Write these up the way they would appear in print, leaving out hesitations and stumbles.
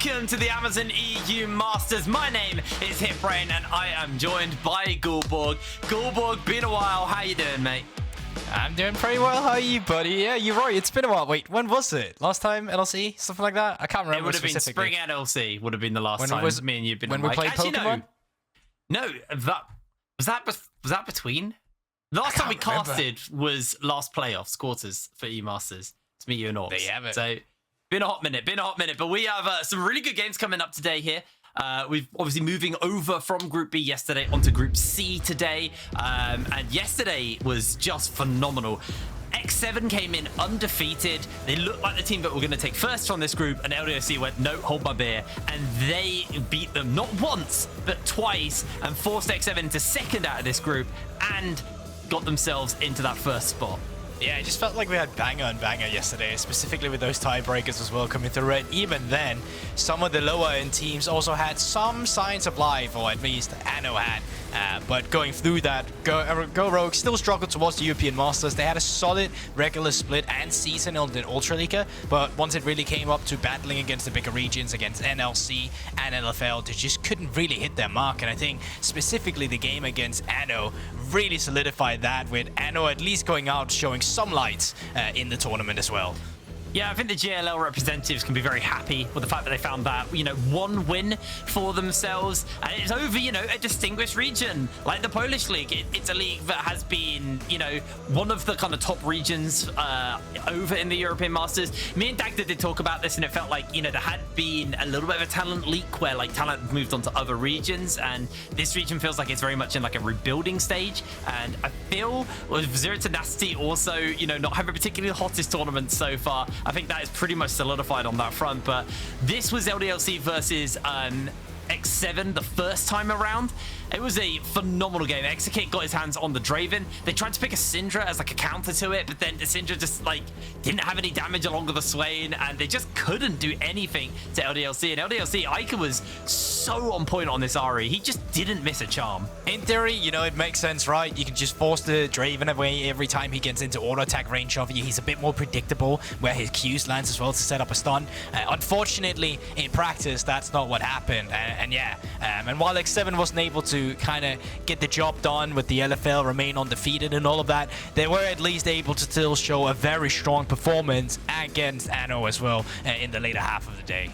welcome to the Amazon EU Masters. My name is Hitbrain and I am joined by Gulborg. Gulborg, been a while. How you doing, mate? I'm doing pretty well. How are you, buddy? Yeah, you're right. It's been a while. Wait, when was it? Last time LLC? Something like that? I can't remember. It would have been spring LLC. Would have been the last time me and you've been when we played Pokemon. No, was that between? The last time we casted was last playoffs quarters for E Masters to meet you and Orcs. There you have it. So been a hot minute. But we have some really good games coming up today here. We've obviously moving over from Group B yesterday onto Group C today. And yesterday was just phenomenal. X7 came in undefeated. They looked like the team that were going to take first from this group, and LDOC went, no, hold my beer. And they beat them not once, but twice, and forced X7 into second out of this group and got themselves into that first spot. Yeah, it just felt like we had banger and banger yesterday, specifically with those tiebreakers as well coming through. And even then, some of the lower-end teams also had some signs of life, or at least Anno had. But going through that, Go Rogue still struggled towards the European Masters. They had a solid regular split and season on the Ultra Leaguer, but once it really came up to battling against the bigger regions, against NLC and LFL, they just couldn't really hit their mark. And I think specifically the game against Anno really solidified that, with Anno at least going out showing some lights in the tournament as well. Yeah, I think the GLL representatives can be very happy with the fact that they found that, one win for themselves. And it's over, a distinguished region like the Polish League. It's a league that has been, one of the kind of top regions over in the European Masters. Me and Dagda did talk about this, and it felt like, there had been a little bit of a talent leak where, talent moved on to other regions. And this region feels like it's very much in, a rebuilding stage. And I feel with Zero Tenacity also, not having particularly the hottest tournament so far, I think that is pretty much solidified on that front. But this was LDLC versus X7 the first time around. It was a phenomenal game. Exakit got his hands on the Draven. They tried to pick a Syndra as a counter to it, but then the Syndra just didn't have any damage along with the Swain, and they just couldn't do anything to LDLC. And LDLC, Ica was so on point on this Ari. He just didn't miss a charm. In theory, it makes sense, right? You can just force the Draven away every time he gets into auto attack range of you. He's a bit more predictable where his Qs lands as well to set up a stun. Unfortunately, in practice, that's not what happened. And while X7 wasn't able to kind of get the job done with the LFL, remain undefeated and all of that, they were at least able to still show a very strong performance against Anno as well in the later half of the day.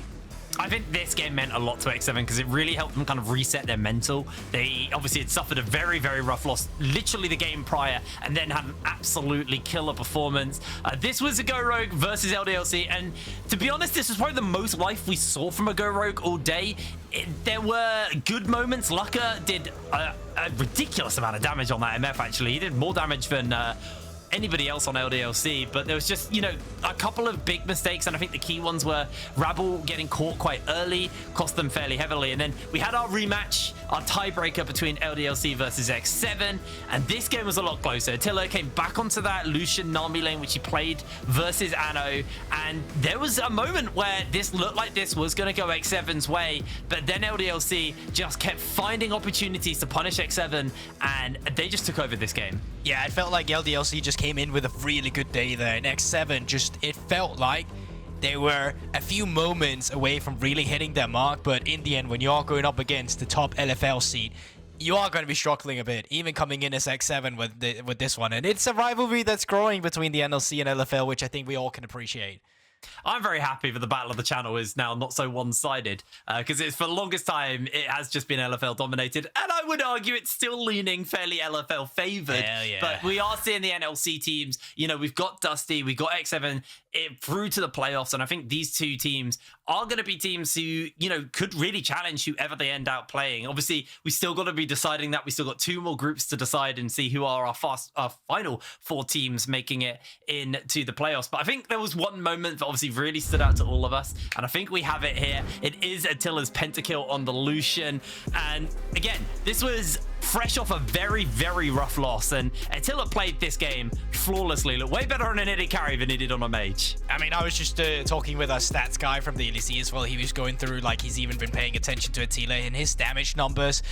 I think this game meant a lot to X7 because it really helped them kind of reset their mental. They obviously had suffered a very, very rough loss literally the game prior, and then had an absolutely killer performance. This was a Go Rogue versus LDLC, and to be honest, this was probably the most life we saw from a Go Rogue all day. There were good moments. FLICKR did a ridiculous amount of damage on that MF, actually. He did more damage than anybody else on LDLC, but there was just, a couple of big mistakes, and I think the key ones were Rabble getting caught quite early, cost them fairly heavily, and then we had our rematch, our tiebreaker between LDLC versus X7, and this game was a lot closer. Taliyah came back onto that Lucian Nami lane, which he played versus Anno, and there was a moment where this looked like this was going to go X7's way, but then LDLC just kept finding opportunities to punish X7, and they just took over this game. Yeah, it felt like LDLC just came in with a really good day there, and X7 it felt like they were a few moments away from really hitting their mark, but in the end, when you are going up against the top LFL seed, you are going to be struggling a bit, even coming in as X7 with this one. And it's a rivalry that's growing between the NLC and LFL, which I think we all can appreciate. I'm very happy that the battle of the channel is now not so one-sided, because it's for the longest time it has just been LFL dominated, and I would argue it's still leaning fairly LFL favored. Yeah. But we are seeing the NLC teams. We've got Dusty, we've got X7 through to the playoffs, and I think these two teams are going to be teams who could really challenge whoever they end out playing. Obviously, we still got to be deciding that. We still got two more groups to decide and see who are our final four teams making it into the playoffs. But I think there was one moment that obviously really stood out to all of us, and I think we have it here. It is Attila's pentakill on the Lucian, and again, this was fresh off a very, very rough loss, and Attila played this game flawlessly. Looked way better on an AD carry than he did on a mage. I mean, I was just talking with our stats guy from the ADC as well. He was going through, like, he's even been paying attention to Attila, and his damage numbers,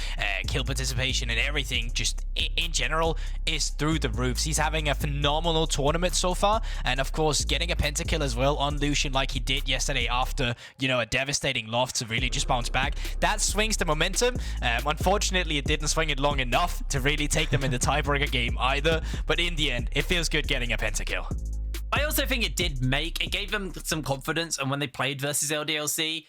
kill participation, and everything just in general is through the roofs. He's having a phenomenal tournament so far, and of course, getting a pentakill as well on Lucian like he did yesterday after, you know, a devastating loss to really just bounce back. That swings the momentum. Unfortunately, it didn't swing it long enough to really take them in the tiebreaker game either, but in the end, it feels good getting a pentakill. I also think it gave them some confidence, and when they played versus LDLC,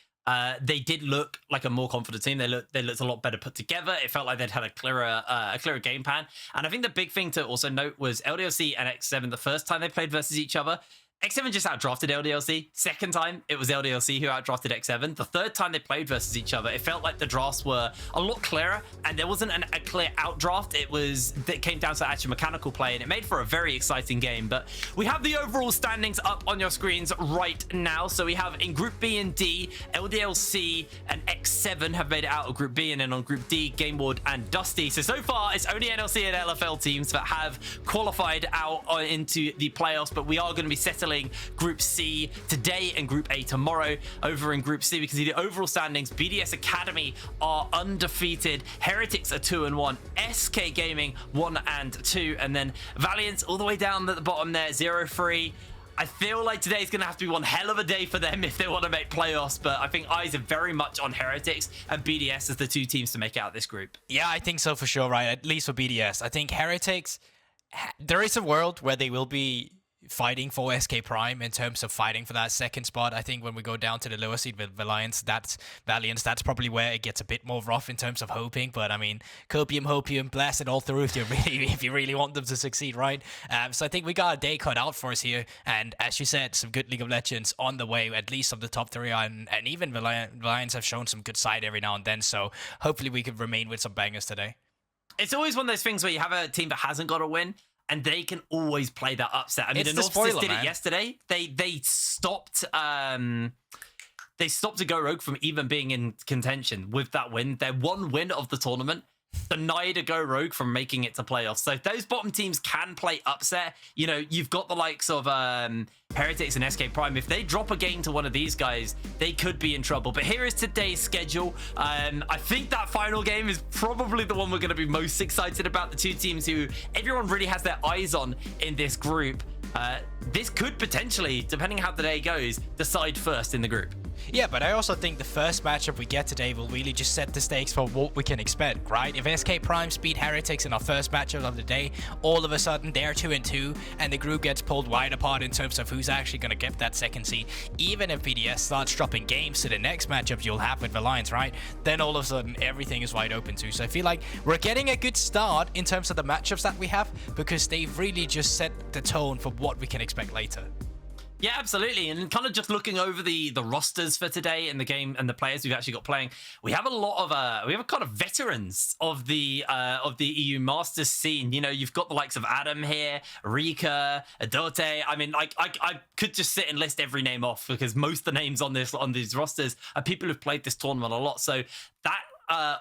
they did look like a more confident team. They looked a lot better put together. It felt like they'd had a clearer game plan. And I think the big thing to also note was LDLC and X7, the first time they played versus each other, X7 just outdrafted LDLC. Second time, it was LDLC who outdrafted X7. The third time they played versus each other, it felt like the drafts were a lot clearer, and there wasn't a clear outdraft. It came down to actual mechanical play, and it made for a very exciting game. But we have the overall standings up on your screens right now. So we have in Group B and D, LDLC and X7 have made it out of Group B, and then on Group D, Game Ward and Dusty. So far, it's only NLC and LFL teams that have qualified out into the playoffs, but we are going to be settling Group C today and Group A tomorrow. Over in Group C, we can see the overall standings. BDS Academy are undefeated. Heretics are 2-1. SK Gaming 1-2, and then Valiant all the way down at the bottom there, 0-3. I feel like today's going to have to be one hell of a day for them if they want to make playoffs, but I think eyes are very much on Heretics and BDS as the two teams to make out this group. Yeah, I think so for sure, right? At least for BDS. I think Heretics, there is a world where they will be fighting for SK Prime in terms of fighting for that second spot. I think when we go down to the lower seed with Valiance, that's probably where it gets a bit more rough in terms of hoping. But I mean, hopium, blast it all through if you really want them to succeed, right? So I think we got a day cut out for us here, and as you said, some good League of Legends on the way, at least of the top three, and even Valiance have shown some good side every now and then. So hopefully we can remain with some bangers today. It's always one of those things where you have a team that hasn't got a win, and they can always play that upset. I mean, the North did it yesterday. They stopped a Go Rogue from even being in contention with that win. Their one win of the tournament denied a Go Rogue from making it to playoffs. So those bottom teams can play upset. You know, you've got the likes of Heretics and SK Prime. If they drop a game to one of these guys, they could be in trouble. But here is today's schedule. I think that final game is probably the one we're going to be most excited about. The two teams who everyone really has their eyes on in this group. This could potentially, depending on how the day goes, decide first in the group. Yeah, but I also think the first matchup we get today will really just set the stakes for what we can expect, right? If SK Primes beat Heretics in our first matchup of the day, all of a sudden they're 2-2, and the group gets pulled wide apart in terms of who's actually going to get that second seed. Even if BDS starts dropping games to the next matchup you'll have with Valiance, right? Then all of a sudden everything is wide open too. So I feel like we're getting a good start in terms of the matchups that we have, because they've really just set the tone for what we can expect later. Yeah, absolutely. And kind of just looking over the rosters for today and the game and the players we've actually got playing, we have a lot of we have a kind of veterans of the EU Masters scene. You know, you've got the likes of Adam here, Rika, Adote. I mean, like I could just sit and list every name off, because most of the names on these rosters are people who've played this tournament a lot. So that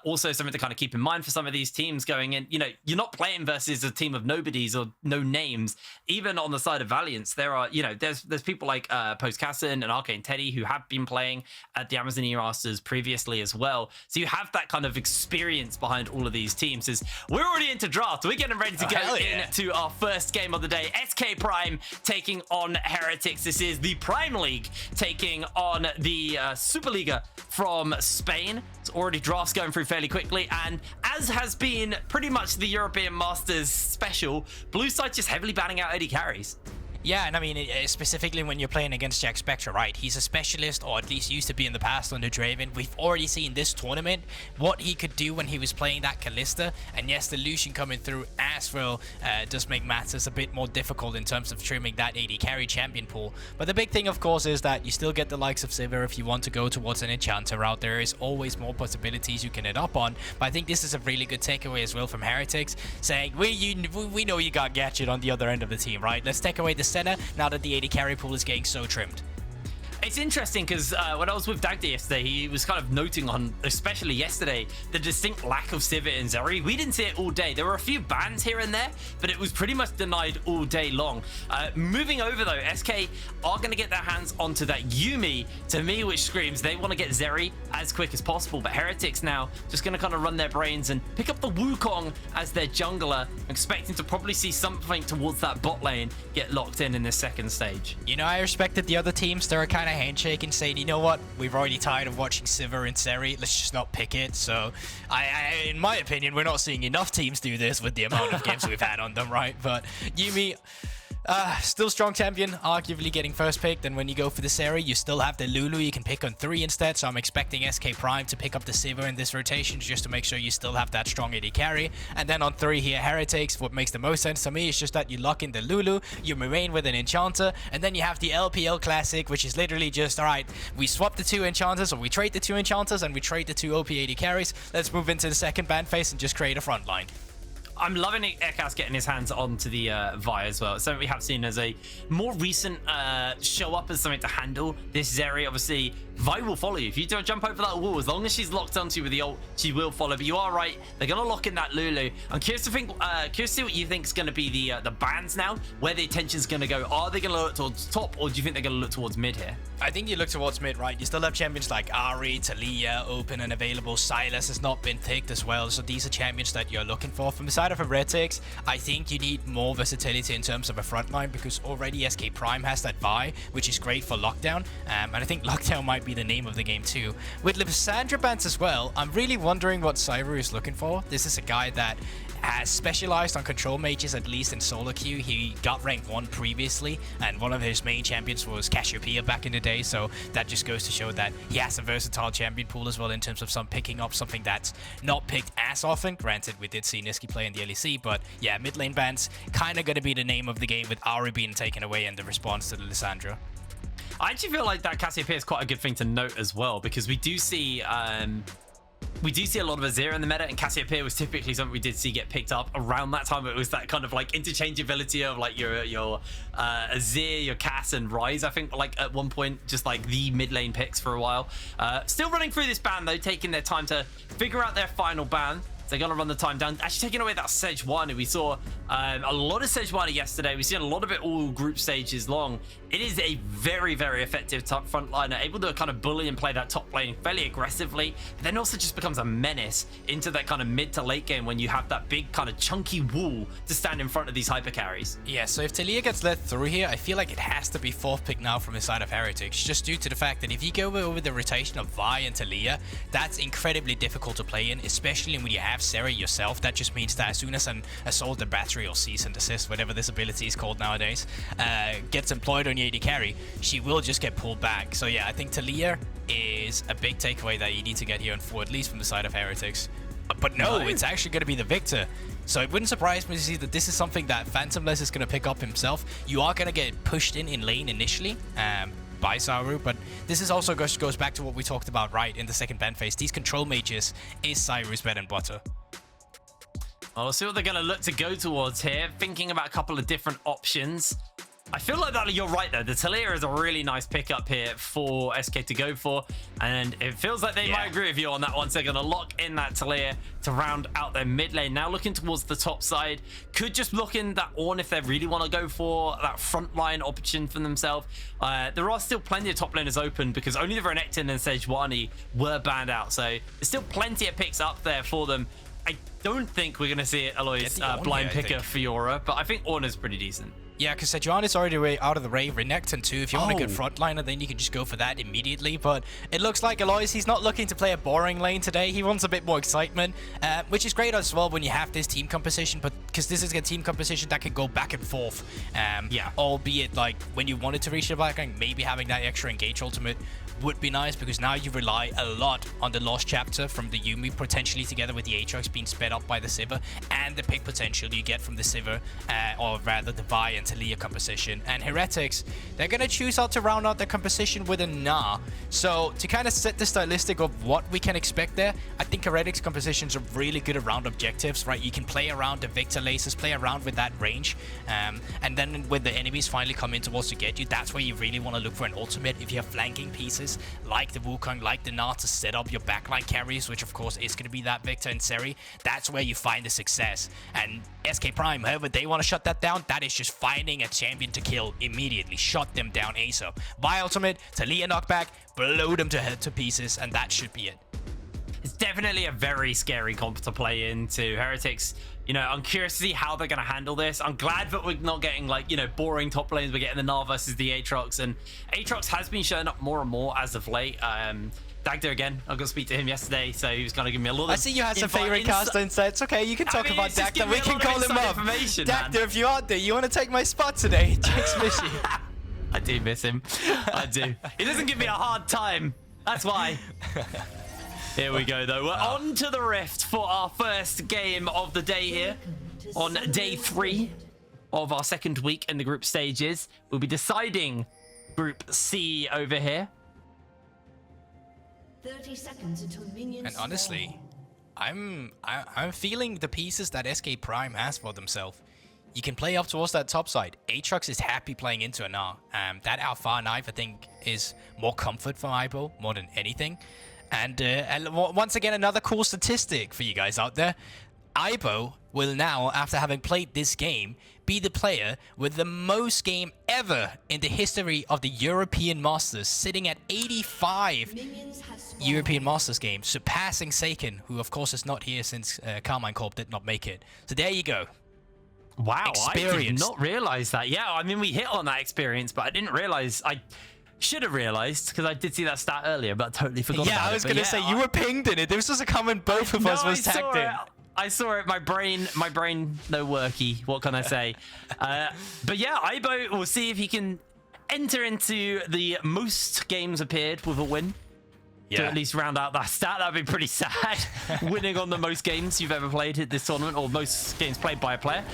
also something to kind of keep in mind for some of these teams going in. You know, you're not playing versus a team of nobodies or no names. Even on the side of Valiance, there are, you know, there's people like Post Casson and Arcane Teddy who have been playing at the Amazon Masters previously as well. So you have that kind of experience behind all of these teams. As we're already into draft, we're getting ready to go into our first game of the day. SK Prime taking on Heretics. This is the Prime League taking on the Superliga from Spain. It's already drafts going through fairly quickly, and as has been pretty much the European Masters special, Blue side just heavily banning out AD carries. Yeah, and I mean, specifically when you're playing against Jackspektra, right? He's a specialist, or at least used to be in the past under Draven. We've already seen this tournament what he could do when he was playing that Kalista. And yes, the Lucian coming through as well does make matters a bit more difficult in terms of trimming that AD carry champion pool. But the big thing, of course, is that you still get the likes of Sivir if you want to go towards an enchanter route. There is always more possibilities you can hit up on. But I think this is a really good takeaway as well from Heretics, saying, we know you got Gadget on the other end of the team, right? Let's take away the center now that the AD carry pool is getting so trimmed. It's interesting because when I was with Dagda yesterday, he was kind of noting on, especially yesterday, the distinct lack of Sivir and Zeri. We didn't see it all day. There were a few bans here and there, but it was pretty much denied all day long. Moving over though, SK are going to get their hands onto that Yuumi, to me, which screams they want to get Zeri as quick as possible. But Heretics now just going to kind of run their brains and pick up the Wukong as their jungler, expecting to probably see something towards that bot lane get locked in this second stage. You know, I respected the other teams. They were kind of handshaking, saying, you know what, we've already tired of watching Sivir and Zeri. Let's just not pick it. So, in my opinion, we're not seeing enough teams do this with the amount of games we've had on them, right? But Yuumi, still strong champion, arguably getting first pick. Then when you go for the Zeri, you still have the Lulu you can pick on 3 instead. So I'm expecting SK Prime to pick up the Sivir in this rotation just to make sure you still have that strong AD carry. And then on 3 here, Heretics. What makes the most sense to me is just that you lock in the Lulu, you remain with an Enchanter, and then you have the LPL Classic, which is literally just, alright, we swap the 2 Enchanters, or we trade the 2 Enchanters, and we trade the 2 OP AD carries. Let's move into the second ban phase and just create a front line. I'm loving Eckas getting his hands onto the Vi as well. It's something we have seen as a more recent show up as something to handle this Zeri. Obviously, Vi will follow you. If you don't jump over that wall, as long as she's locked onto you with the ult, she will follow. But you are right. They're going to lock in that Lulu. I'm curious to see what you think is going to be the bans now, where the attention's going to go. Are they going to look towards top, or do you think they're going to look towards mid here? I think you look towards mid, right? You still have champions like Ari, Taliyah, open and available. Silas has not been picked as well. So these are champions that you're looking for. From the side of Heretics, I think you need more versatility in terms of a front line, because already SK Prime has that Vi, which is great for lockdown. And I think lockdown might be the name of the game too. With Lissandra bans as well, I'm really wondering what Zwyroo is looking for. This is a guy that has specialized on control mages, at least in solo queue. He got rank 1 previously, and one of his main champions was Cassiopeia back in the day, so that just goes to show that he has a versatile champion pool as well in terms of picking up something that's not picked as often. Granted, we did see Niski play in the LEC, but yeah, mid lane bans kind of going to be the name of the game, with Ari being taken away and the response to the Lissandra. I actually feel like that Cassiopeia is quite a good thing to note as well, because we do see a lot of Azir in the meta, and Cassiopeia was typically something we did see get picked up around that time. It was that kind of like interchangeability of like your Azir, your Cass, and Ryze, I think, like at one point, just like the mid lane picks for a while. Still running through this ban though, taking their time to figure out their final ban. They're going to run the time down. Actually taking away that Sejuani. We saw a lot of Sejuani yesterday. We've seen a lot of it all group stages long. It is a very, very effective top frontliner, able to kind of bully and play that top lane fairly aggressively, but then also just becomes a menace into that kind of mid to late game when you have that big kind of chunky wall to stand in front of these hyper carries. Yeah, so if Taliyah gets led through here, I feel like it has to be 4th pick now from the side of Heretics, just due to the fact that if you go over the rotation of Vi and Taliyah, that's incredibly difficult to play in, especially when you have Zeri yourself. That just means that as soon as an Assault the Battery or Cease and Desist, whatever this ability is called nowadays, gets employed on your AD carry, she will just get pulled back. So yeah, I think Taliyah is a big takeaway that you need to get here on 4, at least from the side of Heretics. But no, it's actually going to be the Viktor. So it wouldn't surprise me to see that this is something that Phantomles is going to pick up himself. You are going to get pushed in lane initially by Zwyroo, but this is also goes back to what we talked about right in the second ban phase. These control mages is Zwyroo's bread and butter. Well, we'll see what they're going to look to go towards here. Thinking about a couple of different options. I feel like that you're right though. The Taliyah is a really nice pickup here for SK to go for, and it feels like they might agree with you on that one. So they're going to lock in that Taliyah to round out their mid lane. Now looking towards the top side, could just look in that Ornn if they really want to go for that front line option for themselves. There are still plenty of top laners open because only the Renekton and Sejuani were banned out, so there's still plenty of picks up there for them. I don't think we're going to see Alois blind picker Fiora, but I think Ornn is pretty decent. Yeah, because Sejuani is already way out of the way. Renekton too. If you want a good frontliner, then you can just go for that immediately. But it looks like Alois, he's not looking to play a boring lane today. He wants a bit more excitement, which is great as well when you have this team composition. But because this is a team composition that can go back and forth. Albeit like when you wanted to reach the back line, maybe having that extra engage ultimate would be nice, because now you rely a lot on the Lost Chapter from the Yuumi, potentially together with the Aatrox being sped up by the Sivir, and the pick potential you get from the Sivir, or rather the Vi and Taliyah composition. And Heretics, they're going to choose how to round out their composition with a Gnar. So to kind of set the stylistic of what we can expect there, I think Heretics compositions are really good around objectives, right? You can play around the Viktor lasers, play around with that range. And then when the enemies finally come in towards to get you, that's where you really want to look for an ultimate. If you have flanking pieces like the Wukong, like the Gnar to set up your backline carries, which of course is going to be that Viktor and Zeri, that's where you find the success. And SK Prime, however, they want to shut that down. That is just finding a champion to kill immediately. Shut them down ASAP. By ultimate, Taliyah knockback, blow them to pieces, and that should be it. It's definitely a very scary comp to play into. Heretics, you know, I'm curious to see how they're going to handle this. I'm glad that we're not getting, like, you know, boring top lanes. We're getting the Gnar versus the Aatrox, and Aatrox has been showing up more and more as of late. Dagda again, I got to speak to him yesterday, so he was going to give me a little. I see you had some favorite caster insight. It's okay, you can talk about Dagda. We can call him up. Dagda, if you are there, you want to take my spot today? Jack's miss you. I do miss him. I do. He doesn't give me a hard time. That's why. Here we go, though. We're on to the Rift for our first game of the day here on day 3 of our second week in the group stages. We'll be deciding Group C over here. 30 seconds until minions. And honestly, I'm feeling the pieces that SK Prime has for themselves. You can play up towards that top side. Aatrox is happy playing into a Gnar. That Alpha knife, I think, is more comfort for Ibo more than anything. And once again, another cool statistic for you guys out there. Ibo will now, after having played this game, be the player with the most game ever in the history of the European Masters, sitting at 85 European Masters games, surpassing Seiken, who of course is not here since Carmine Corp did not make it. So there you go. Wow, Experience. I did not realize that. Yeah, I mean, we hit on that experience, but I didn't realize. I should have realized, because I did see that stat earlier, but I totally forgot about it. Yeah, I was going to say, you were pinged in it. This was a comment both of us was tagged in. I saw it. My brain, no worky. What can I say? But yeah, Ibo, we'll see if he can enter into the most games appeared with a win. To at least round out that stat. That'd be pretty sad. Winning on the most games you've ever played at this tournament, or most games played by a player.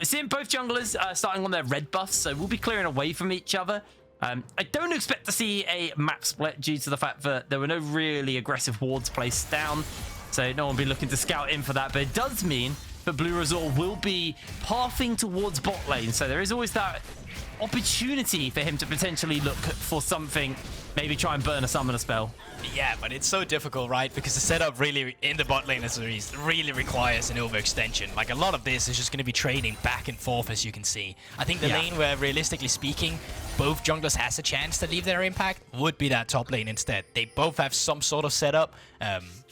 Seeing both junglers starting on their red buffs, so we'll be clearing away from each other. I don't expect to see a map split due to the fact that there were no really aggressive wards placed down. So no one will be looking to scout in for that. But it does mean that bluerzor will be pathing towards bot lane. So there is always that opportunity for him to potentially look for something, maybe try and burn a summoner spell. Yeah, but it's so difficult, right? Because the setup really in the bot lane really requires an overextension. Like, a lot of this is just going to be trading back and forth, as you can see. I think the lane where, realistically speaking, both junglers has a chance to leave their impact would be that top lane instead. They both have some sort of setup.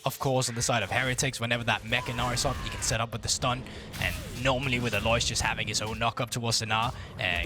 Of course, on the side of Heretics, whenever that Mech Gnar is up, you can set up with the stun. And normally with Alois just having his own knock up towards the Gnar,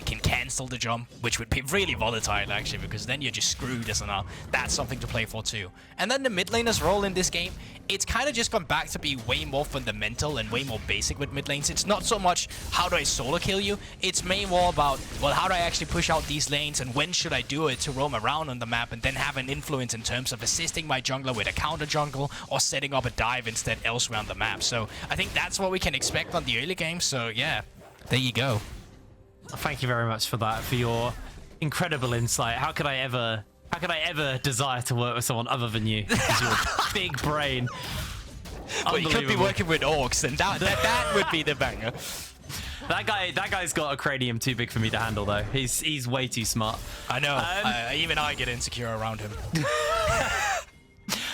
can cancel the jump, which would be really volatile actually, because then you're just screwed as a Gnar. That's something to play for too. And then the mid laner's role in this game, it's kind of just gone back to be way more fundamental and way more basic with mid lanes. It's not so much how do I solo kill you, it's more about, well, how do I actually push out these lanes and when should I do it to roam around on the map and then have an influence in terms of assisting my jungler with a counter jungle or setting up a dive instead elsewhere on the map. So I think that's what we can expect on the early game. So yeah, there you go. Thank you very much for that, for your incredible insight. How could I ever desire to work with someone other than you? Because your big brain. Well, you could be working with orcs, and that would be the banger. That guy's got a cranium too big for me to handle, though. He's way too smart. I know. Even I get insecure around him.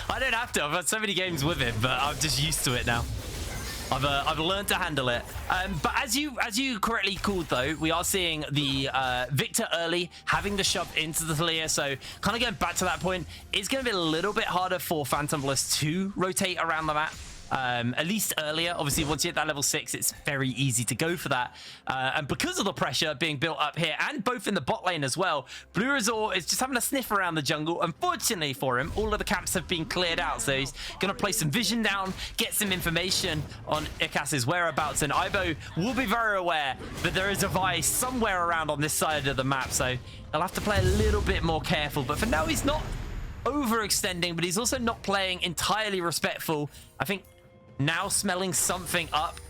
I don't have to. I've had so many games with him, but I'm just used to it now. I've learned to handle it. But as you correctly called, though, we are seeing the Viktor early having to shove into the Taliyah. So kind of going back to that point, it's going to be a little bit harder for Phantomles to rotate around the map. At least earlier. Obviously, once you hit that level 6, it's very easy to go for that. And because of the pressure being built up here, and both in the bot lane as well, bluerzor is just having a sniff around the jungle. Unfortunately for him, all of the camps have been cleared out, so he's going to place some vision down, get some information on Eckas' whereabouts, and Ibo will be very aware that there is a Vice somewhere around on this side of the map, so they'll have to play a little bit more careful. But for now, he's not overextending, but he's also not playing entirely respectful. I think now smelling something up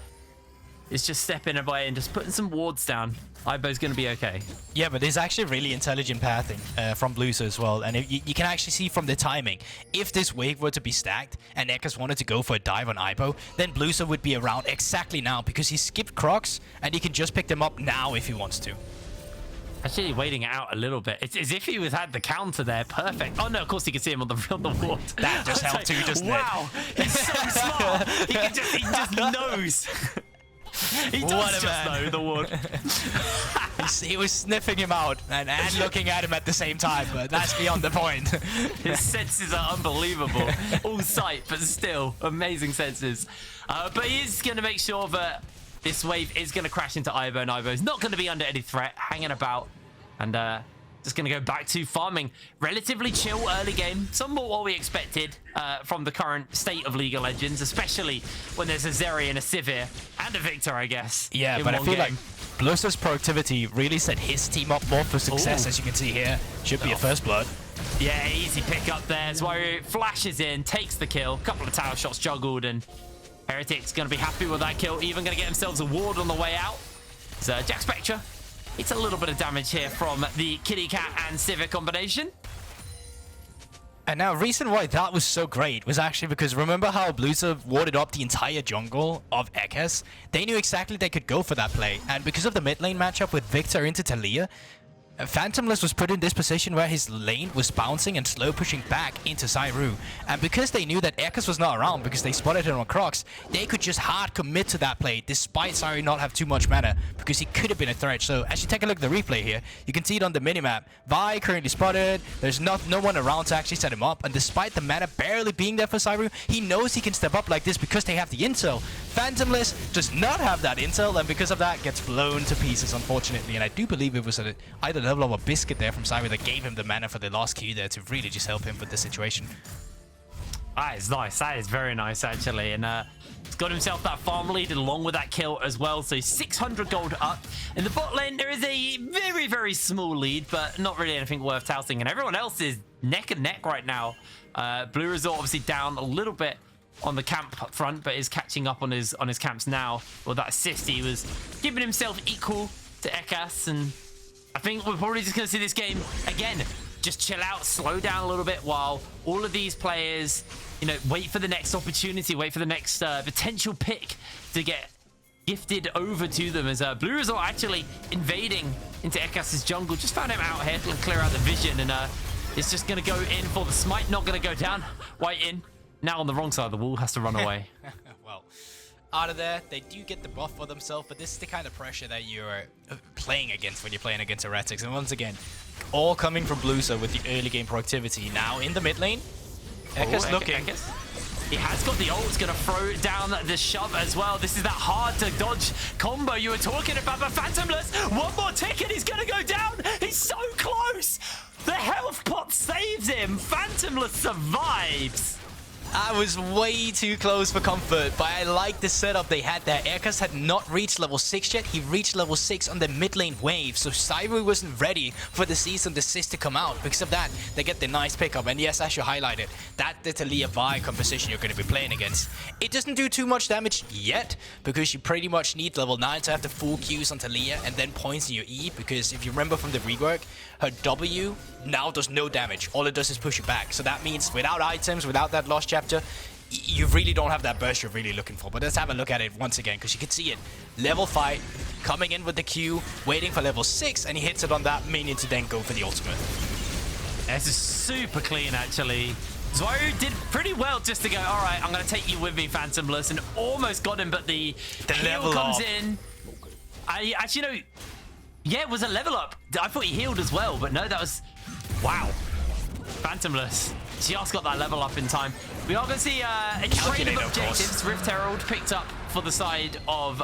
is just stepping away and just putting some wards down. Ibo's going to be okay. Yeah, but there's actually really intelligent pathing from bluerzor as well. And you can actually see from the timing, if this wave were to be stacked and Eckas wanted to go for a dive on Ibo, then bluerzor would be around exactly now because he skipped Crocs and he can just pick them up now if he wants to. Actually waiting it out a little bit. It's as if he had the counter there. Perfect. Oh no, of course you can see him on the ward. That just helped too, doesn't it? Wow, he's so smart. He just knows. He does just know the ward. He was sniffing him out and looking at him at the same time, but that's beyond the point. His senses are unbelievable. All sight, but still amazing senses. But he is going to make sure that this wave is going to crash into Ibo, and Ibo is not going to be under any threat, hanging about, and just going to go back to farming. Relatively chill early game, somewhat what we expected from the current state of League of Legends, especially when there's a Zeri and a Sivir, and a Viktor, I guess. Yeah, but I feel like bluerzor's productivity really set his team up more for success, as you can see here. Should be a first blood. Yeah, easy pick up there. Zwyroo flashes in, takes the kill, couple of tower shots juggled, and Heretics going to be happy with that kill, even going to get themselves a ward on the way out. So Jackspektra, it's a little bit of damage here from the Kitty Cat and Sivir combination. And now, reason why that was so great was actually because remember how bluerzor warded up the entire jungle of Eckas? They knew exactly they could go for that play, and because of the mid lane matchup with Viktor into Taliyah, Phantomles was put in this position where his lane was bouncing and slow pushing back into Zwyroo. And because they knew that Eckas was not around because they spotted him on Crocs, they could just hard commit to that play despite Zwyroo not have too much mana because he could have been a threat. So as you take a look at the replay here, you can see it on the minimap. Vi currently spotted, there's no one around to actually set him up, and despite the mana barely being there for Zwyroo, he knows he can step up like this because they have the intel. Phantomles does not have that intel, and because of that gets blown to pieces, unfortunately. And I do believe it was either level of a biscuit there from Zwyroo that gave him the mana for the last Q there to really just help him with the situation. That is nice. That is very nice, actually. And he's got himself that farm lead along with that kill as well. So 600 gold up. In the bot lane, there is a very, very small lead, but not really anything worth touting. And everyone else is neck and neck right now. bluerzor obviously down a little bit on the camp front, but is catching up on his camps now. Well, that assist, he was giving himself equal to Eckas, and I think we're probably just going to see this game again. Just chill out, slow down a little bit while all of these players, you know, wait for the next opportunity, wait for the next potential pick to get gifted over to them, as bluerzor actually invading into Eckas' jungle. Just found him out here to clear out the vision, and it's just going to go in for the smite. Not going to go down. whiteinn now on the wrong side of the wall, has to run away. Well, out of there, they do get the buff for themselves, but this is the kind of pressure that you're playing against when you're playing against Heretics. And once again, all coming from bluerzor with the early game productivity. Now in the mid lane, Eckas looking. He has got the ult. He's going to throw down the shove as well. This is that hard to dodge combo you were talking about. But Phantomles, one more tick and he's going to go down. He's so close. The health pot saves him. Phantomles survives. I was way too close for comfort, but I like the setup they had there. Eckas had not reached level 6 yet. He reached level 6 on the mid lane wave, so Zwyroo wasn't ready for the cease and desist to come out. Because of that, they get the nice pickup. And yes, as you highlighted, that's the Taliyah Vi composition you're going to be playing against. It doesn't do too much damage yet, because you pretty much need level 9 to have the full Qs on Taliyah and then points in your E, because if you remember from the rework, her W now does no damage. All it does is push you back. So that means without items, without that lost chapter, you really don't have that burst you're really looking for. But let's have a look at it once again, because you can see it. Level 5, coming in with the Q, waiting for level 6, and he hits it on that minion to then go for the ultimate. This is super clean, actually. Zwyroo did pretty well just to go, all right, I'm going to take you with me, Phantomles, and almost got him, but the heal comes in. I actually know... Yeah, it was a level up. I thought he healed as well, but no, that was... Wow. Phantomles just got that level up in time. We are going to see a trade of objectives. Rift Herald picked up for the side of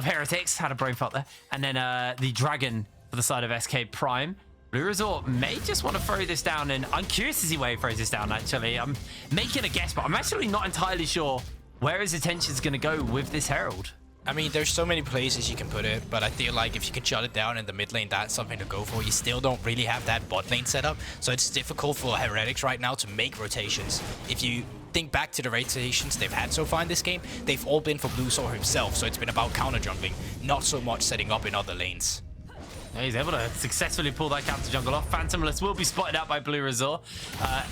Heretics. Had a brain fart there. And then the Dragon for the side of SK Prime. bluerzor may just want to throw this down, and I'm curious to see where he throws this down, actually. I'm making a guess, but I'm actually not entirely sure where his attention is going to go with this Herald. I mean, there's so many places you can put it, but I feel like if you can shut it down in the mid lane, that's something to go for. You still don't really have that bot lane set up, so it's difficult for Heretics right now to make rotations. If you think back to the rotations they've had so far in this game, they've all been for bluerzor himself, so it's been about counter jungling, not so much setting up in other lanes. Yeah, he's able to successfully pull that counter jungle off. Phantomles will be spotted out by bluerzor.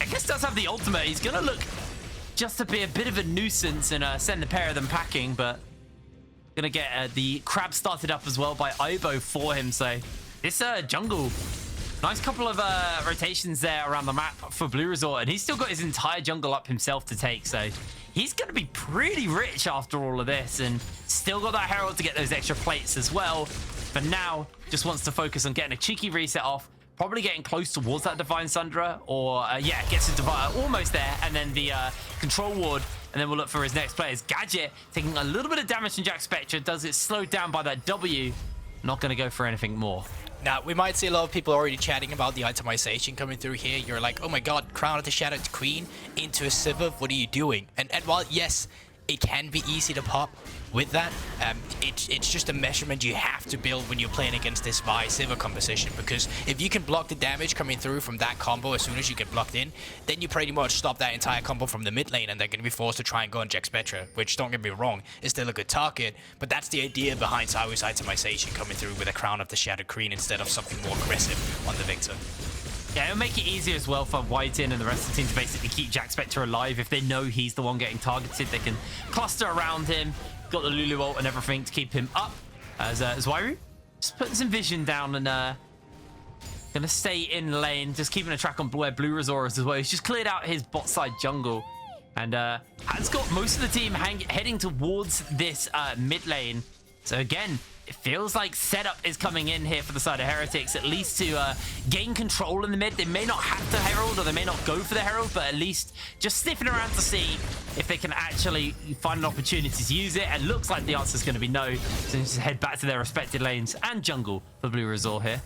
Eckas does have the ultimate. He's going to look just to be a bit of a nuisance and send the pair of them packing, but gonna get the crab started up as well by Ibo for him. So this jungle, nice couple of rotations there around the map for bluerzor, and he's still got his entire jungle up himself to take. So he's gonna be pretty rich after all of this, and still got that herald to get those extra plates as well. But now just wants to focus on getting a cheeky reset off, probably getting close towards that Divine Sundra, or yeah, gets his Divine almost there, and then the control ward. And then we'll look for his next players. Gadget taking a little bit of damage from Jackspektra, does it slowed down by that W. Not going to go for anything more. Now, we might see a lot of people already chatting about the itemization coming through here. You're like, oh my god, Crown of the Shattered Queen into a Sivir, what are you doing? And while, yes, it can be easy to pop with that, it's just a measurement you have to build when you're playing against this Vi Sivir composition, because if you can block the damage coming through from that combo as soon as you get blocked in, then you pretty much stop that entire combo from the mid lane, and they're going to be forced to try and go on Jackspektra, which, don't get me wrong, is still a good target, but that's the idea behind Zwyroo's itemization coming through with a Crown of the Shattered Queen instead of something more aggressive on the Viktor. Yeah, it'll make it easier as well for whiteinn and the rest of the team to basically keep Jackspektra alive. If they know he's the one getting targeted, they can cluster around him. Got the Lulu ult and everything to keep him up. As Zwyroo just putting some vision down and gonna stay in lane, just keeping a track on where bluerzor is as well. He's just cleared out his bot side jungle and has got most of the team heading towards this mid lane. So again, it feels like setup is coming in here for the side of Heretics, at least to gain control in the mid. They may not have to herald, or they may not go for the herald, but at least just sniffing around to see if they can actually find an opportunity to use it. And looks like the answer is going to be no. So just head back to their respective lanes and jungle for bluerzor here.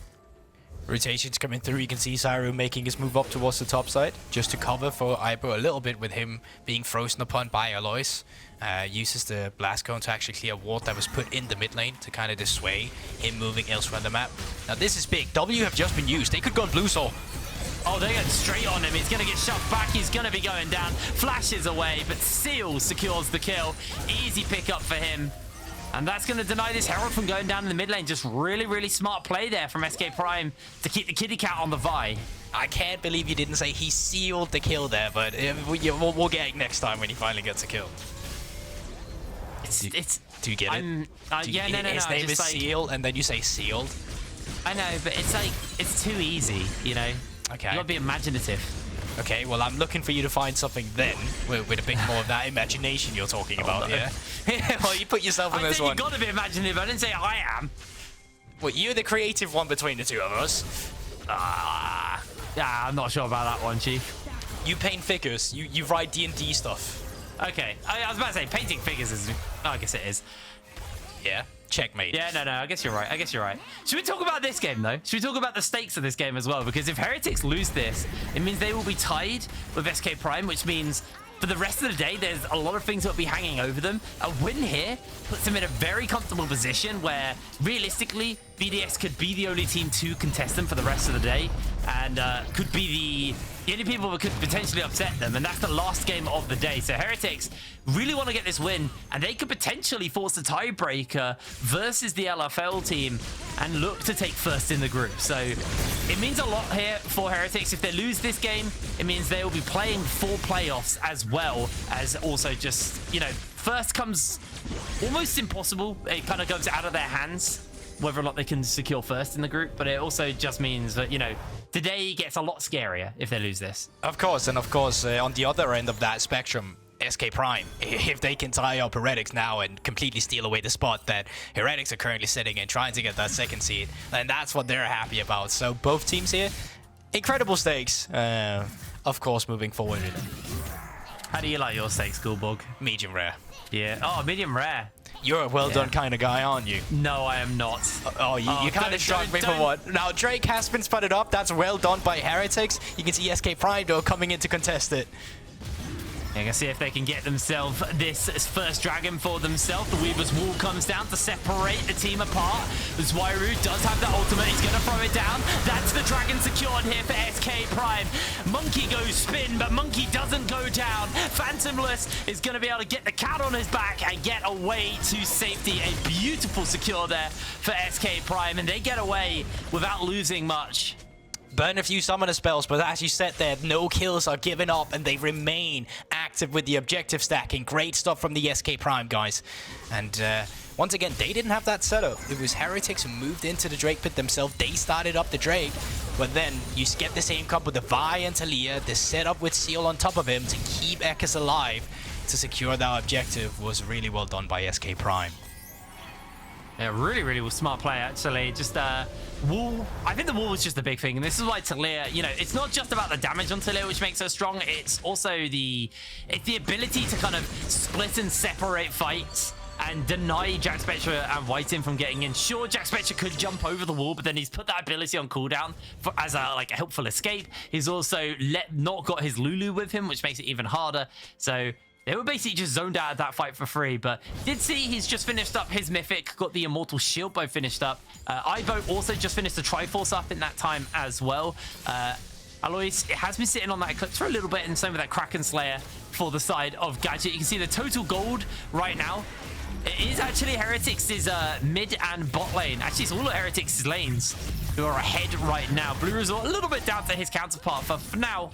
Rotations coming through. You can see Zwyroo making his move up towards the top side just to cover for Ibo a little bit with him being frozen upon by Alois. Uses the blast cone to actually clear a ward that was put in the mid lane to kind of dissuade him moving elsewhere on the map. Now this is big. W have just been used. They could go on bluerzor. Oh, they're going straight on him. He's going to get shoved back. He's going to be going down. Flashes away, but Seal secures the kill. Easy pickup for him. And that's going to deny this herald from going down in the mid lane. Just really, really smart play there from SK Prime to keep the kitty cat on the Vi. I can't believe you didn't say he sealed the kill there, but we'll get it next time when he finally gets a kill. Do you get it? Yeah, no. His name is Seal, and then you say sealed. I know, but it's like, it's too easy, you know? Okay. You gotta be imaginative. Okay, well, I'm looking for you to find something then with a bit more of that imagination you're talking about, no. yeah? Well, you put yourself in this one. You gotta be imaginative. I didn't say I am. Well, you're the creative one between the two of us. Yeah, I'm not sure about that one, Chief. You paint figures. You write D&D stuff. Okay, I was about to say painting figures is. Oh, I guess it is. Yeah. Checkmate. Yeah, no. I guess you're right. Should we talk about this game, though? Should we talk about the stakes of this game as well? Because if Heretics lose this, it means they will be tied with SK Prime, which means for the rest of the day, there's a lot of things that will be hanging over them. A win here puts them in a very comfortable position where, realistically, VDX could be the only team to contest them for the rest of the day, and could be the only people that could potentially upset them, and that's the last game of the day. So Heretics really want to get this win, and they could potentially force a tiebreaker versus the LFL team and look to take first in the group. So it means a lot here for Heretics. If they lose this game, it means they will be playing for playoffs as well as also just, you know, first comes almost impossible. It kind of goes out of their hands whether or not they can secure first in the group, but it also just means that, you know, today gets a lot scarier if they lose this. Of course, and of course, on the other end of that spectrum, SK Prime, if they can tie up Heretics now and completely steal away the spot that Heretics are currently sitting in, trying to get that second seed, then that's what they're happy about. So both teams here, incredible stakes, of course, moving forward. How do you like your steaks, Schoolbog? Medium rare. Yeah. Oh, medium rare. You're a well-done kind of guy, aren't you? No, I am not. You kind of struck me for what? Now, Drake has been spotted up. That's well done by Heretics. You can see SK Prime, though, coming in to contest it. You can see if they can get themselves this first dragon for themselves. The Weaver's Wall comes down to separate the team apart. Zwyroo does have the ultimate. He's going to throw it down. That's the dragon secured here for SK Prime. Monkey goes spin, but Monkey doesn't go down. Phantomles is going to be able to get the cat on his back and get away to safety. A beautiful secure there for SK Prime, and they get away without losing much. Burn a few summoner spells, but as you said there, no kills are given up and they remain active with the objective stacking. Great stuff from the SK Prime guys. And once again, they didn't have that setup. It was Heretics who moved into the Drake pit themselves. They started up the Drake, but then you get the same comp with the Vi and Taliyah. The setup with Seal on top of him to keep Eckas alive to secure that objective was really well done by SK Prime. Yeah, really smart play, actually. Just wall. I think the wall was just the big thing. And this is why Taliyah, you know, it's not just about the damage on Taliyah, which makes her strong. It's also the ability to kind of split and separate fights and deny Jackspektra and whiteinn from getting in. Sure, Jackspektra could jump over the wall, but then he's put that ability on cooldown as a helpful escape. He's also not got his Lulu with him, which makes it even harder. So they were basically just zoned out of that fight for free, but did see he's just finished up his Mythic, got the Immortal Shield bow finished up. Ivo also just finished the Triforce up in that time as well. Alois has been sitting on that Eclipse for a little bit, and same with that Kraken Slayer for the side of Gadget. You can see the total gold right now. It is actually Heretics' mid and bot lane. Actually, it's all of Heretics' lanes who are ahead right now. bluerzor a little bit down to his counterpart, but for now,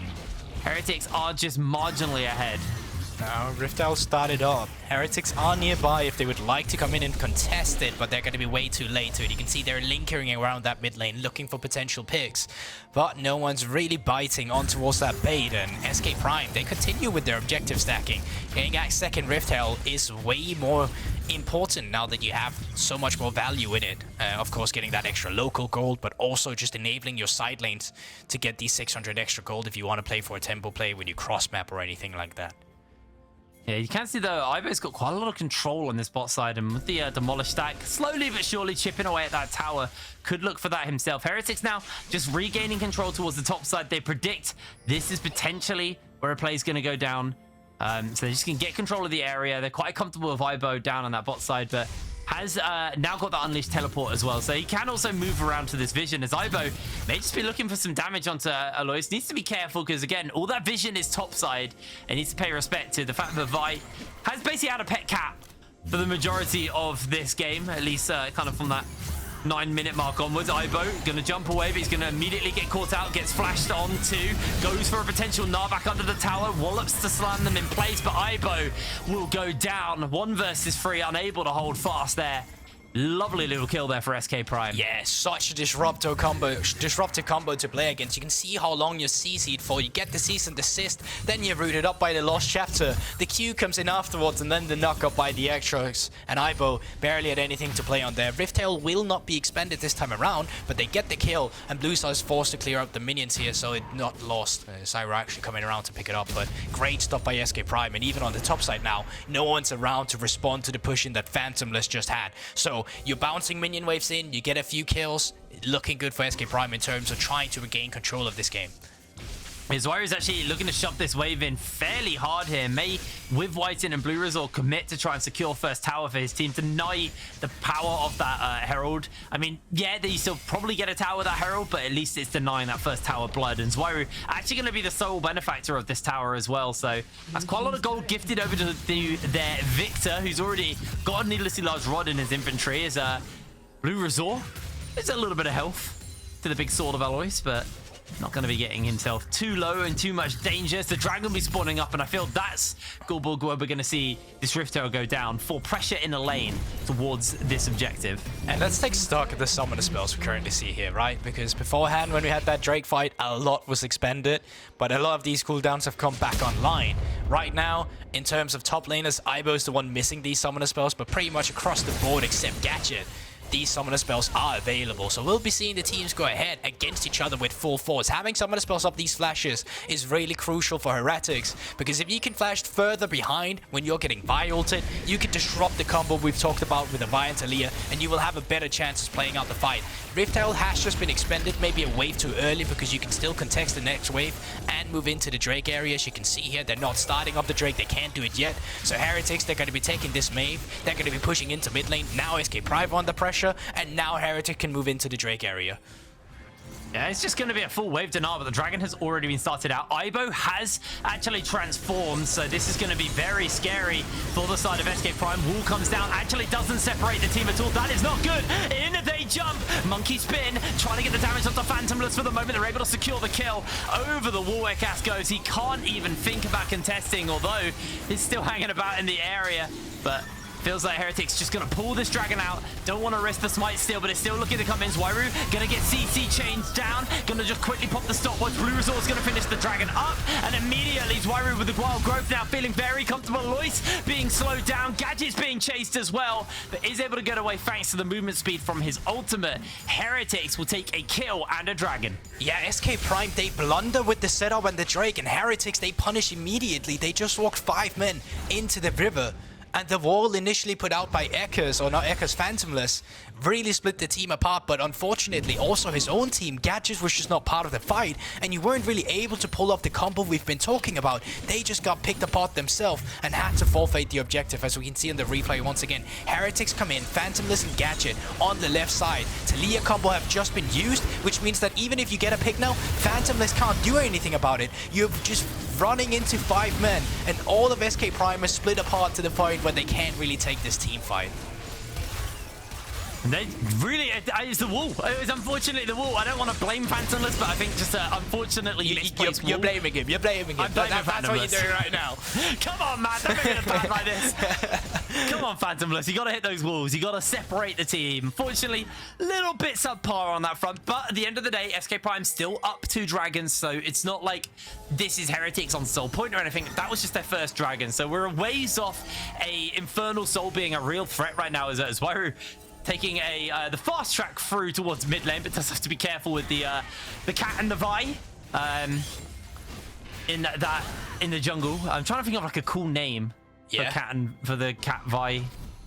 Heretics are just marginally ahead. Now, Riftel started up. Heretics are nearby if they would like to come in and contest it, but they're going to be way too late to it. You can see they're linkering around that mid lane, looking for potential picks, but no one's really biting on towards that bait. And SK Prime, they continue with their objective stacking. Getting that second Riftel is way more important now that you have so much more value in it. Of course, getting that extra local gold, but also just enabling your side lanes to get these 600 extra gold if you want to play for a tempo play when you cross map or anything like that. Yeah, you can see though, Ivo's got quite a lot of control on this bot side, and with the Demolish stack, slowly but surely chipping away at that tower, could look for that himself. Heretics now just regaining control towards the top side. They predict this is potentially where a play is going to go down. So they just can get control of the area. They're quite comfortable with Ivo down on that bot side, but has now got the Unleashed Teleport as well. So he can also move around to this Vision, as Ivo may just be looking for some damage onto Alois. Needs to be careful because, again, all that Vision is top side and needs to pay respect to the fact that Vi has basically had a pet cat for the majority of this game, at least kind of from that 9-minute mark onwards. Ivo gonna jump away, but he's gonna immediately get caught out, gets flashed onto, goes for a potential Gnar back under the tower, wallops to slam them in place, but Ivo will go down. 1 versus 3, unable to hold fast there. Lovely little kill there for SK Prime. Yeah, such a disruptive combo to play against. You can see how long you're CC'd for. You get the cease and desist, then you're rooted up by the Lost Chapter. The Q comes in afterwards, and then the knock up by the Aatrox. And Ivo barely had anything to play on there. Riftail will not be expended this time around, but they get the kill, and bluerzor is forced to clear up the minions here, so it's not lost. Zwyroo actually coming around to pick it up, but great stuff by SK Prime. And even on the top side now, no one's around to respond to the pushing that Phantomles just had. So you're bouncing minion waves in, you get a few kills, looking good for SK Prime in terms of trying to regain control of this game. Zwyroo is actually looking to shove this wave in fairly hard here. May, with whiteinn and bluerzor, commit to try and secure first tower for his team, deny the power of that Herald. I mean, yeah, they still probably get a tower with that Herald, but at least it's denying that first tower blood. And Zwyroo actually going to be the sole benefactor of this tower as well. So that's quite a lot of gold gifted over to their Viktor, who's already got a needlessly large rod in his inventory. Is bluerzor. There's a little bit of health to the big sword of Alois, but not going to be getting himself too low and too much danger. So the dragon will be spawning up, and I feel that's where we're going to see this Riftail go down for pressure in a lane towards this objective. And let's take stock of the summoner spells we currently see here, right? Because beforehand, when we had that Drake fight, a lot was expended, but a lot of these cooldowns have come back online. Right now, in terms of top laners, Ivo's the one missing these summoner spells, but pretty much across the board except Gadget. these summoner spells are available. So we'll be seeing the teams go ahead against each other with full force. Having summoner spells up these flashes is really crucial for Heretics, because if you can flash further behind when you're getting Vi ulted, you can disrupt the combo we've talked about with the Vi and Taliyah, and you will have a better chance of playing out the fight. Rift Herald has just been expended, maybe a wave too early, because you can still contest the next wave and move into the Drake area. As you can see here, they're not starting up the Drake, they can't do it yet. So Heretics, they're going to be taking this wave, they're going to be pushing into mid lane. Now SK Prime under pressure, and now Heretic can move into the Drake area. Yeah, it's just going to be a full wave Gnar, but the dragon has already been started out. Aibo has actually transformed, so this is going to be very scary for the side of SK Prime. Wall comes down, actually doesn't separate the team at all. That is not good. In they jump. Monkey spin, trying to get the damage onto Phantomles for the moment. They're able to secure the kill. Over the wall, Eckas goes. He can't even think about contesting, although he's still hanging about in the area. But feels like Heretics just going to pull this dragon out. Don't want to risk the smite steal, but it's still looking to come in. Zwyroo going to get CC changed down. Going to just quickly pop the stopwatch. bluerzor is going to finish the dragon up. And immediately Zwyroo with the wild growth now feeling very comfortable. Alois being slowed down. Gadget's being chased as well, but is able to get away thanks to the movement speed from his ultimate. Heretics will take a kill and a dragon. Yeah, SK Prime, they blunder with the setup and the Drake, and Heretics, they punish immediately. They just walked 5 men into the river. And the wall initially put out by Eckas, or not Eckas, Phantomles, really split the team apart. But unfortunately, also his own team, Gadget, was just not part of the fight. And you weren't really able to pull off the combo we've been talking about. They just got picked apart themselves and had to forfeit the objective, as we can see in the replay once again. Heretics come in, Phantomles and Gadget on the left side. Taliyah combo have just been used, which means that even if you get a pick now, Phantomles can't do anything about it. You're just running into 5 men, and all of SK Prime is split apart to the point where they can't really take this team fight. And they really, it's the wall. It was unfortunately the wall. I don't want to blame Phantomles, but I think just unfortunately misplaced you're wall. blaming him. You're blaming him. That's what you're doing right now. Come on, man. Don't make it bad like this. Come on, Phantomles. You got to hit those walls. You got to separate the team. Unfortunately, little bit subpar on that front. But at the end of the day, SK Prime's still up 2 dragons. So it's not like this is Heretics on Soul Point or anything. That was just their first dragon. So we're a ways off a Infernal Soul being a real threat right now as Zwyroo taking the fast track through towards mid lane, but does have to be careful with the cat and the Vi in the jungle. I'm trying to think of like a cool name for the cat Vi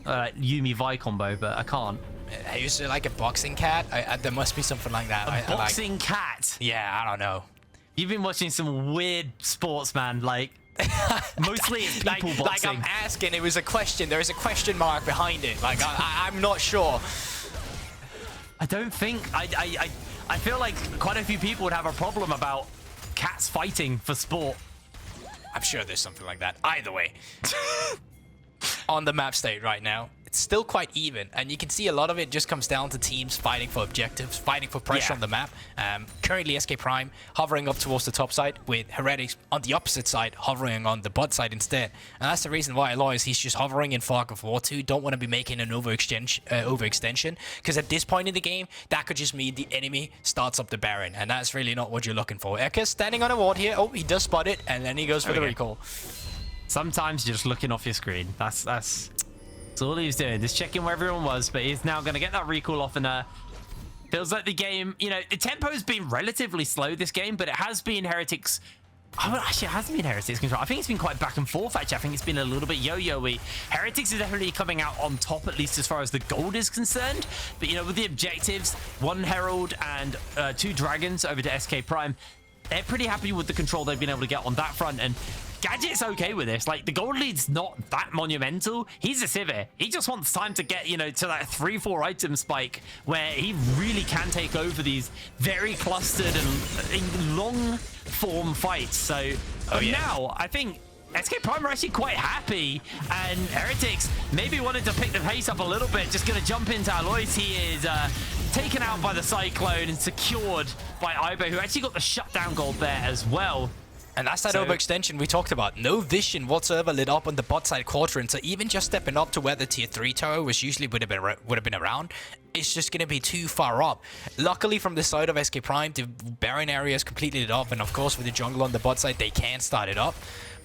Yuumi Vi combo, but I can't. I used to like a boxing cat. There must be something like that. A boxing cat. Yeah, I don't know. You've been watching some weird sports, man. Like. Mostly it's people boxing. Like I'm asking, it was a question. There is a question mark behind it. Like I'm not sure. I don't think I feel like quite a few people would have a problem about cats fighting for sport. I'm sure there's something like that. Either way, on the map state right now, it's still quite even, and you can see a lot of it just comes down to teams fighting for objectives, fighting for pressure on the map. Currently, SK Prime hovering up towards the top side, with Heretics on the opposite side, hovering on the bot side instead. And that's the reason why Alois, he's just hovering in Fog of War 2. Don't want to be making an overextension, because at this point in the game, that could just mean the enemy starts up the Baron, and that's really not what you're looking for. Eckas standing on a ward here. Oh, he does spot it, and then he goes for the recall. Sometimes you're just looking off your screen. That's all he was doing, just checking where everyone was, but he's now going to get that recall off, and feels like the game, you know, the tempo's been relatively slow this game, but it has been Heretics. Oh, actually, it hasn't been Heretics control. I think it's been quite back and forth, actually. I think it's been a little bit yo-yo-y. Heretics is definitely coming out on top, at least as far as the gold is concerned. But, you know, with the objectives, 1 Herald and 2 Dragons over to SK Prime, they're pretty happy with the control they've been able to get on that front. And Gadget's okay with this. Like, the gold lead's not that monumental. He's a Sivir. He just wants time to get, you know, to that 3-4 item spike where he really can take over these very clustered and long form fights. So now I think SK Prime are actually quite happy, and Heretics maybe wanted to pick the pace up a little bit. Just going to jump into Alois. He is taken out by the Cyclone and secured by Aibo, who actually got the shutdown gold there as well. And that's that overextension we talked about. No vision whatsoever lit up on the bot side quadrant. So even just stepping up to where the tier 3 tower was usually would have been around, is just going to be too far up. Luckily, from the side of SK Prime, the Baron area is completely lit up, and of course, with the jungle on the bot side, they can start it up.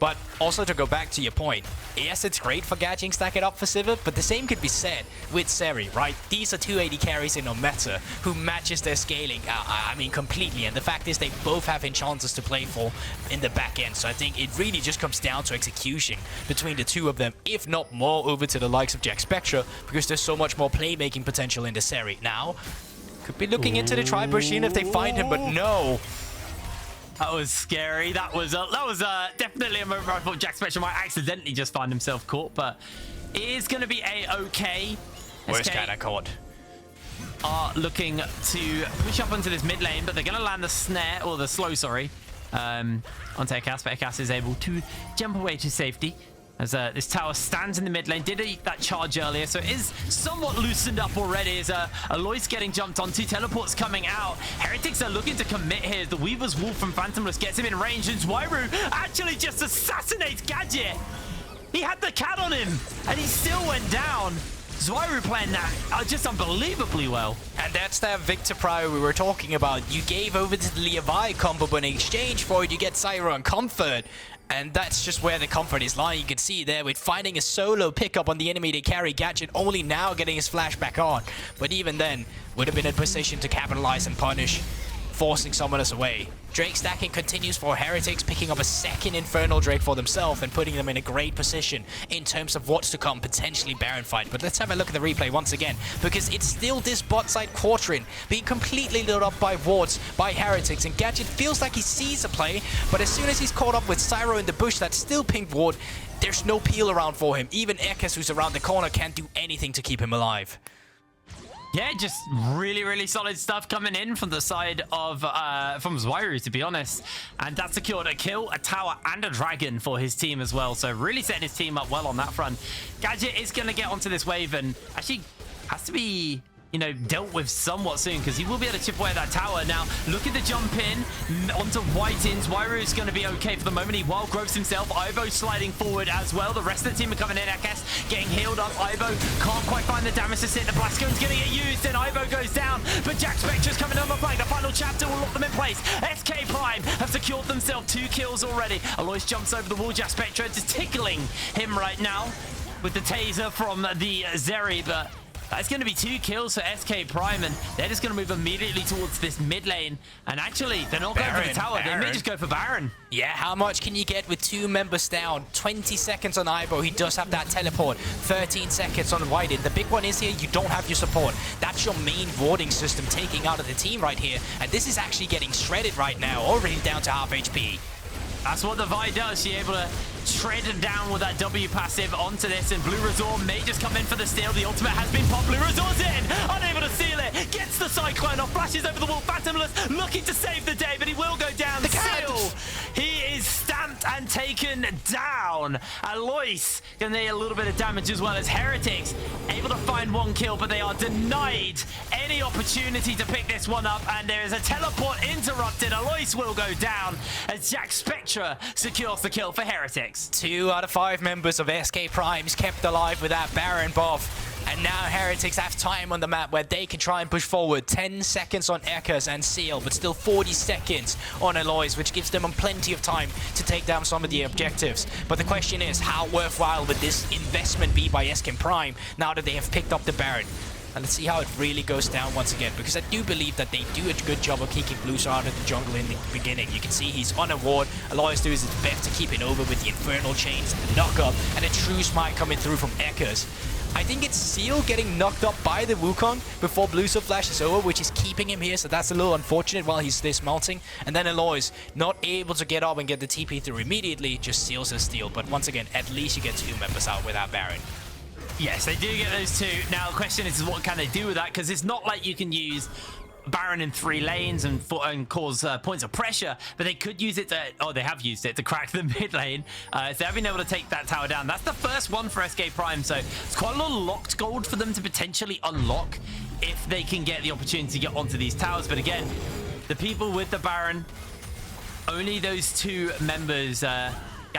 But also to go back to your point, yes, it's great for Gadget stack it up for Sivir, but the same could be said with Zeri, right? These are 280 carries in no meta who matches their scaling, I mean, completely. And the fact is they both have enchanters to play for in the back end. So I think it really just comes down to execution between the two of them, if not more over to the likes of Jackspektra, because there's so much more playmaking potential in the Zeri. Now, could be looking into the tri-bush if they find him, but no. That was scary. That was definitely a moment where I thought Jackspektra might accidentally just find himself caught, but it is going to be a-okay. Worst kind of caught. Are looking to push up onto this mid lane, but they're going to land the snare, or the slow, sorry, onto Eckas, but Eckas is able to jump away to safety. As this tower stands in the mid lane, did eat that charge earlier, so it is somewhat loosened up already as Alois getting jumped onto, teleports coming out. Heretics are looking to commit here. The Weaver's Wolf from Phantomles gets him in range, and Zwyroo actually just assassinates Gadget. He had the cat on him, and he still went down. Zwyroo playing that just unbelievably well. And that's that Viktor prior we were talking about. You gave over to the Levi combo, but in exchange for it, you get Zwyroo and Comfort. And that's just where the comfort is lying. You can see there with finding a solo pickup on the enemy to carry Gadget, only now getting his flash back on. But even then, would have been in position to capitalize and punish, forcing Summoners away. Drake stacking continues for Heretics, picking up a second Infernal Drake for themselves and putting them in a great position in terms of what's to come, potentially Baron fight. But let's have a look at the replay once again, because it's still this bot side quadrant being completely lit up by wards, by Heretics, and Gadget feels like he sees a play, but as soon as he's caught up with Zwyroo in the bush, that's still pink ward, there's no peel around for him. Even Eckas, who's around the corner, can't do anything to keep him alive. Yeah, just really, really solid stuff coming in from the side of from Zwyroo, to be honest. And that secured a kill, a tower, and a dragon for his team as well. So really setting his team up well on that front. Gadget is going to get onto this wave and actually has to be, you know, dealt with somewhat soon, because he will be able to chip away at that tower. Now, look at the jump in onto whiteinn. Zwyroo is going to be okay for the moment. He wild growths himself. Ivo sliding forward as well. The rest of the team are coming in. Eckas getting healed up. Ivo can't quite find the damage to sit. The Blastgone's going to get used, and Ivo goes down. But Jackspektra's coming on the flank. The final chapter will lock them in place. SK Prime have secured themselves 2 kills already. Alois jumps over the wall. Jackspektra just tickling him right now with the taser from the Zeri, but that's going to be 2 kills for SK Prime, and they're just going to move immediately towards this mid lane. And actually, they're not going for the tower. They may just go for Baron. Yeah, how much can you get with 2 members down? 20 seconds on Ivo. He does have that teleport. 13 seconds on whiteinn. The big one is here, you don't have your support. That's your main warding system taking out of the team right here. And this is actually getting shredded right now, already down to half HP. That's what the Vi does. She's able to shred him down with that W passive onto this, and bluerzor may just come in for the steal. The ultimate has been popped. Bluerzor's in, unable to steal it. Gets the cyclone off, flashes over the wall. Phantomles looking to save the day, but he will go down. Still, he is stamped and taken down. Alois gonna need a little bit of damage as well as Heretics able to find 1 kill, but they are denied any opportunity to pick this one up, and there is a teleport interrupted. Alois will go down as Jackspektra secures the kill for Heretics. 2 out of 5 members of SK Primes kept alive with that Baron buff. And now Heretics have time on the map where they can try and push forward. 10 seconds on Eckas and Seal, but still 40 seconds on Alois, which gives them plenty of time to take down some of the objectives. But the question is, how worthwhile would this investment be by SK Prime now that they have picked up the Baron? And let's see how it really goes down once again, because I do believe that they do a good job of kicking bluerzor out of the jungle in the beginning. You can see he's on a ward. Alois does his best to keep it over with the Infernal Chains, the knock-up, and a true smite coming through from Eckas. I think it's Seal getting knocked up by the Wukong before bluerzor flashes over, which is keeping him here, so that's a little unfortunate while he's dismounting. And then Alois not able to get up and get the TP through immediately, just seals his steal. But once again, at least you get 2 members out without Baron. Yes, they do get those 2. Now, the question is what can they do with that? Because it's not like you can use Baron in 3 lanes and cause points of pressure, but they could use it to, oh, they have used it to crack the mid lane. So they've been able to take that tower down. That's the first one for SK Prime, so it's quite a lot of locked gold for them to potentially unlock if they can get the opportunity to get onto these towers. But again, the people with the Baron, only those 2 members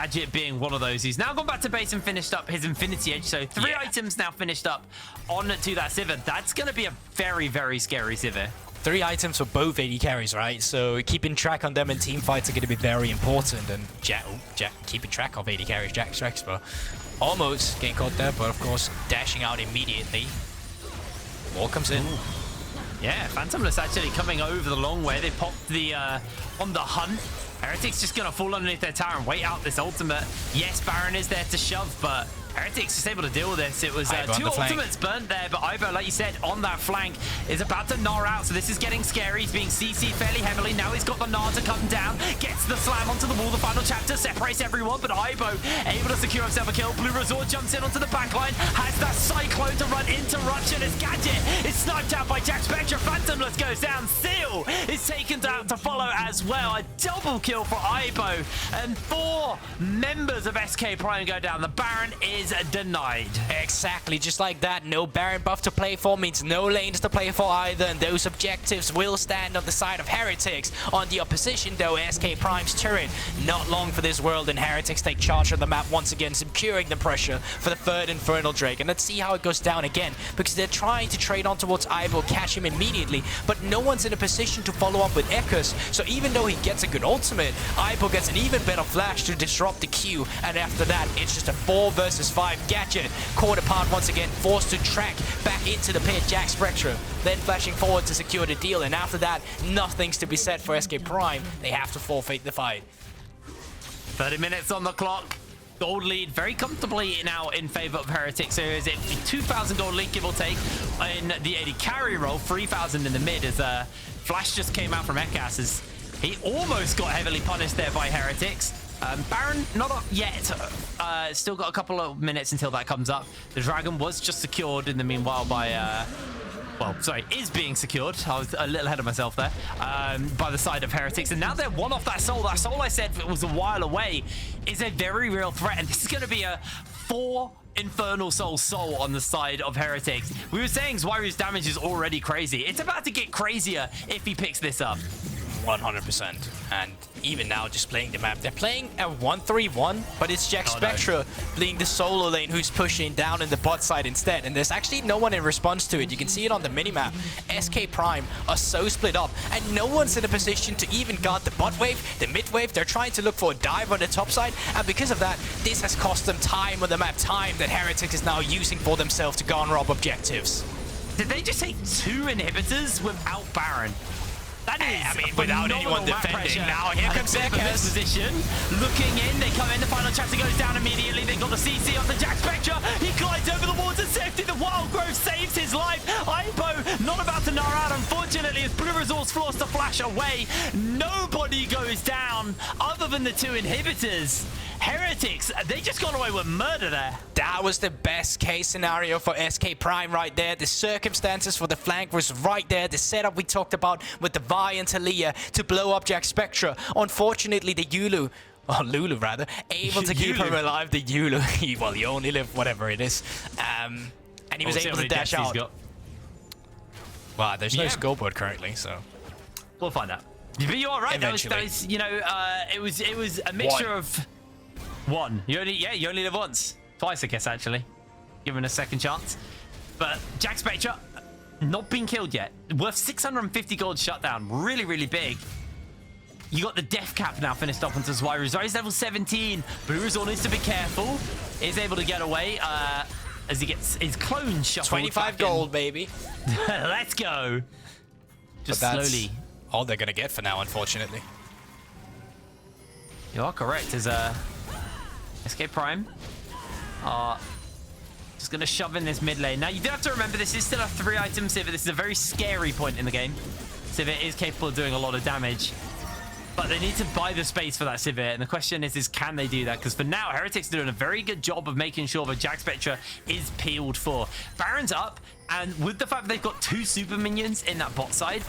Gadget being one of those. He's now gone back to base and finished up his Infinity Edge. So 3 items now finished up on to that Sivir. That's going to be a very, very scary Sivir. 3 items for both AD carries, right? So keeping track on them in team fights are going to be very important. And keeping track of AD carries, Jackspektra almost getting caught there, but of course dashing out immediately. Wall comes in. Ooh. Yeah, Phantomles actually coming over the long way. They popped the on the hunt. Heretics just gonna fall underneath their tower and wait out this ultimate. Yes, Baron is there to shove, but Heretics just able to deal with this. It was 2 ultimates burnt there, but Ivo, like you said, on that flank is about to Gnar out, so this is getting scary. He's being CC'd fairly heavily. Now he's got the Gnar to come down, gets the slam onto the wall. The final chapter separates everyone, but Ivo able to secure himself a kill. bluerzor jumps in onto the backline, has that Cyclone to run into Rupture as Gadget is sniped out by Jackspektra. Phantomles goes down. Seal is taken down to follow as well. A double kill for Ivo, and 4 members of SK Prime go down. The Baron is denied. Exactly, just like that. No Baron buff to play for means no lanes to play for either, and those objectives will stand on the side of Heretics. On the opposition, though, SK Prime's turret. Not long for this world, and Heretics take charge of the map once again, securing the pressure for the 3rd Infernal Drake. And let's see how it goes down again, because they're trying to trade on towards Ivo, catch him immediately, but no one's in a position to follow up with Eckas. So even though he gets a good ultimate, Ivo gets an even better flash to disrupt the queue, and after that, it's just a 4 versus 5. Gadget caught apart once again, forced to track back into the pit. Jackspektra then flashing forward to secure the deal, and after that, nothing's to be said for SK Prime. They have to forfeit the fight. 30 minutes on the clock. Gold lead very comfortably now in favor of Heretics. So is it 2,000 gold lead, give or take, in the AD carry role, 3,000 in the mid, as Flash just came out from Eckas as he almost got heavily punished there by Heretics. Baron, not up yet. Still got a couple of minutes until that comes up. The Dragon was just secured in the meanwhile by... well, sorry, is being secured. I was a little ahead of myself there. By the side of Heretics. And now they're 1 off that soul. That soul I said was a while away is a very real threat. And this is going to be a 4 Infernal soul on the side of Heretics. We were saying Zwyroo's damage is already crazy. It's about to get crazier if he picks this up. 100%. And even now, just playing the map, they're playing a 1-3-1, but it's Jackspektra playing the solo lane who's pushing down in the bot side instead, and there's actually no one in response to it. You can see it on the minimap. SK Prime are so split up, and no one's in a position to even guard the bot wave, the mid wave. They're trying to look for a dive on the top side, and because of that, this has cost them time on the map, time that Heretics is now using for themselves to garner up objectives. Did they just take 2 inhibitors without Baron? That is, I mean, without anyone defending. Now here comes Eckas. Position, looking in, they come in, the final chapter goes down immediately. They got the CC on the Jackspektra. He glides over the wall to safety. The Wild Growth saves his life. Ivo not about to Gnar out, unfortunately, as bluerzor's forced to flash away. Nobody goes down other than the 2 inhibitors. Heretics, they just got away with murder there. That was the best case scenario for SK Prime right there. The circumstances for the flank was right there. The setup we talked about with the Vi and Taliyah to blow up Jackspektra. Unfortunately, the Lulu, able to keep him alive. The Lulu, well, you only live whatever it is. And he was able to dash out. Wow, there's no scoreboard currently, so we'll find out. But you are right. That was, you know, it was a mixture of 1. You only live once. Twice, I guess, actually. Given a second chance. But Jackspektra not been killed yet. Worth 650 gold shutdown. Really, really big. You got the death cap now finished off onto Zwyroo. Zeri's level 17. bluerzor needs to be careful. Is able to get away as he gets his clone shuffled. 25 gold, baby. Let's go. Just slowly. All they're going to get for now, unfortunately. You are correct. As SK Prime just going to shove in this mid lane. Now, you do have to remember, this is still a 3-item Sivir. This is a very scary point in the game. Sivir is capable of doing a lot of damage, but they need to buy the space for that Sivir. And the question is can they do that? Because for now, Heretics are doing a very good job of making sure that Jackspektra is peeled for. Baron's up, and with the fact that they've got 2 super minions in that bot side,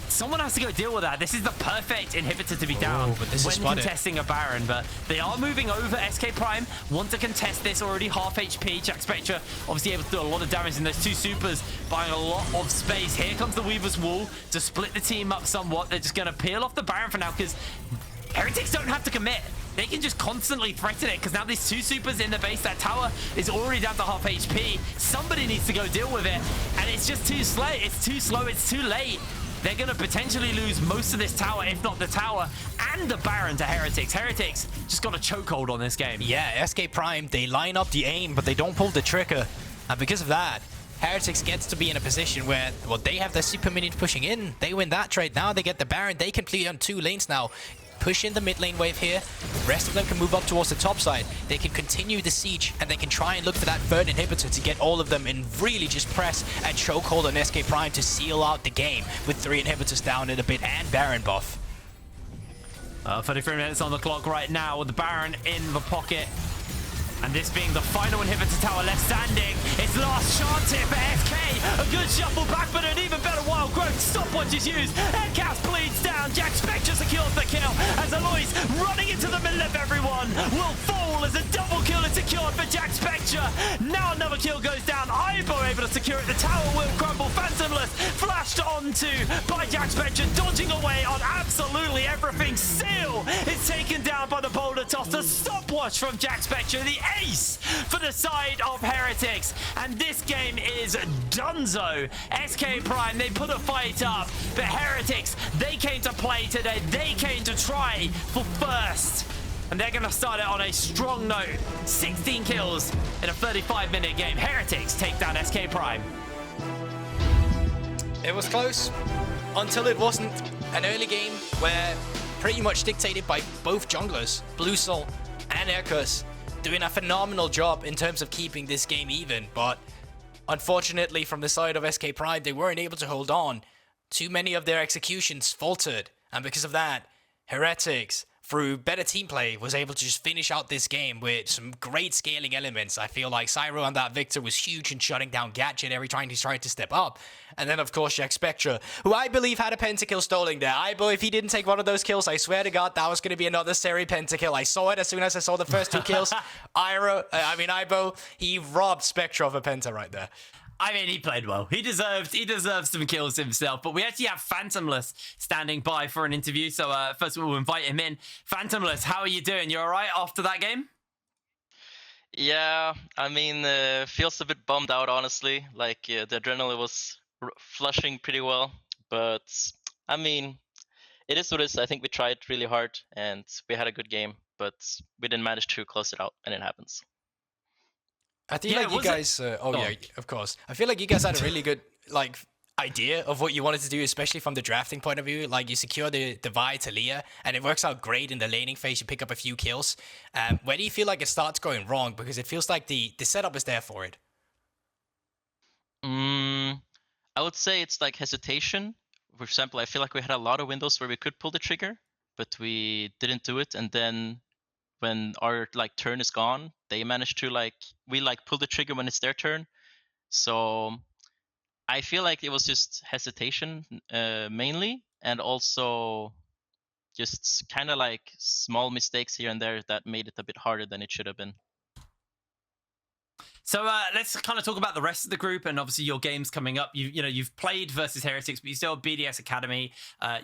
someone has to go deal with that. This is the perfect inhibitor to be down when contesting a Baron, but they are moving over. SK Prime want to contest this, already half HP. Jackspektra obviously able to do a lot of damage in those 2 supers, buying a lot of space. Here comes the Weaver's Wall to split the team up somewhat. They're just going to peel off the Baron for now because Heretics don't have to commit. they can just constantly threaten it because now there's 2 supers in the base. That tower is already down to half HP. Somebody needs to go deal with it, and it's just too slow. It's too slow. It's too late. They're going to potentially lose most of this tower, if not the tower, and the Baron to Heretics. Heretics just got a chokehold on this game. Yeah, SK Prime, they line up the aim, but they don't pull the trigger. And because of that, Heretics gets to be in a position where, well, they have their super minions pushing in. They win that trade. Now they get the Baron. They can play on 2 lanes now. Push in the mid lane wave here. The rest of them can move up towards the top side. They can continue the siege, and they can try and look for that 3rd inhibitor to get all of them and really just press and chokehold on SK Prime to seal out the game with 3 inhibitors down in a bit and Baron buff. 33 minutes on the clock right now with the Baron in the pocket. And this being the final inhibitor tower left standing. It's last chance here for SK. A good shuffle back, but an even better wild growth. Stopwatch is used. Eckas bleeds down. Jackspektra secures the kill as Alois running into the middle of everyone will fall as a double kill is secured for Jackspektra. Now another kill goes down. Ibo able to secure it. The tower will crumble. Phantomles flashed onto by Jackspektra, dodging away on absolutely everything. Seal is taken down by the boulder toss. The stopwatch from Jackspektra. The ace for the side of Heretics, and this game is donezo. SK Prime, they put a fight up, but Heretics, they came to play today. They came to try for first, and they're going to start it on a strong note. 16 kills in a 35-minute game. Heretics take down SK Prime. It was close until it wasn't. An early game where pretty much dictated by both junglers, bluerzor and Eckas, doing a phenomenal job in terms of keeping this game even, but unfortunately from the side of SK Prime, they weren't able to hold on. Too many of their executions faltered, and because of that, Heretics, through better team play, was able to just finish out this game with some great scaling elements. I feel like Zwyroo on that Viktor was huge in shutting down Gadget every time he tried to step up. And then, of course, Jackspektra, who I believe had a pentakill stalling there. Ibo, if he didn't take one of those kills, I swear to God, that was going to be another Zeri pentakill. I saw it as soon as I saw the first 2 kills. Ibo, he robbed Spectra of a penta right there. I mean, he played well. He deserved some kills himself. But we actually have Phantomles standing by for an interview. So first of all, we'll invite him in. Phantomles, how are you doing? You all right after that game? Yeah, I mean, feels a bit bummed out, honestly. Like, the adrenaline was flushing pretty well. But, I mean, it is what it is. I think we tried really hard, and we had a good game. But we didn't manage to close it out, and it happens. I think like you guys, yeah, of course. I feel like you guys had a really good idea of what you wanted to do, especially from the drafting point of view. Like you secure the Vi Taliyah, and it works out great in the laning phase. You pick up a few kills. Where do you feel like it starts going wrong? Because it feels like the setup is there for it. I would say it's like hesitation. For example, I feel like we had a lot of windows where we could pull the trigger, but we didn't do it, and then when our turn is gone, they manage to we pull the trigger when it's their turn. So I feel like it was just hesitation mainly, and also just kind of small mistakes here and there that made it a bit harder than it should have been. So let's kind of talk about the rest of the group, and obviously your games coming up. You've played versus Heretics, but you still have BDS Academy.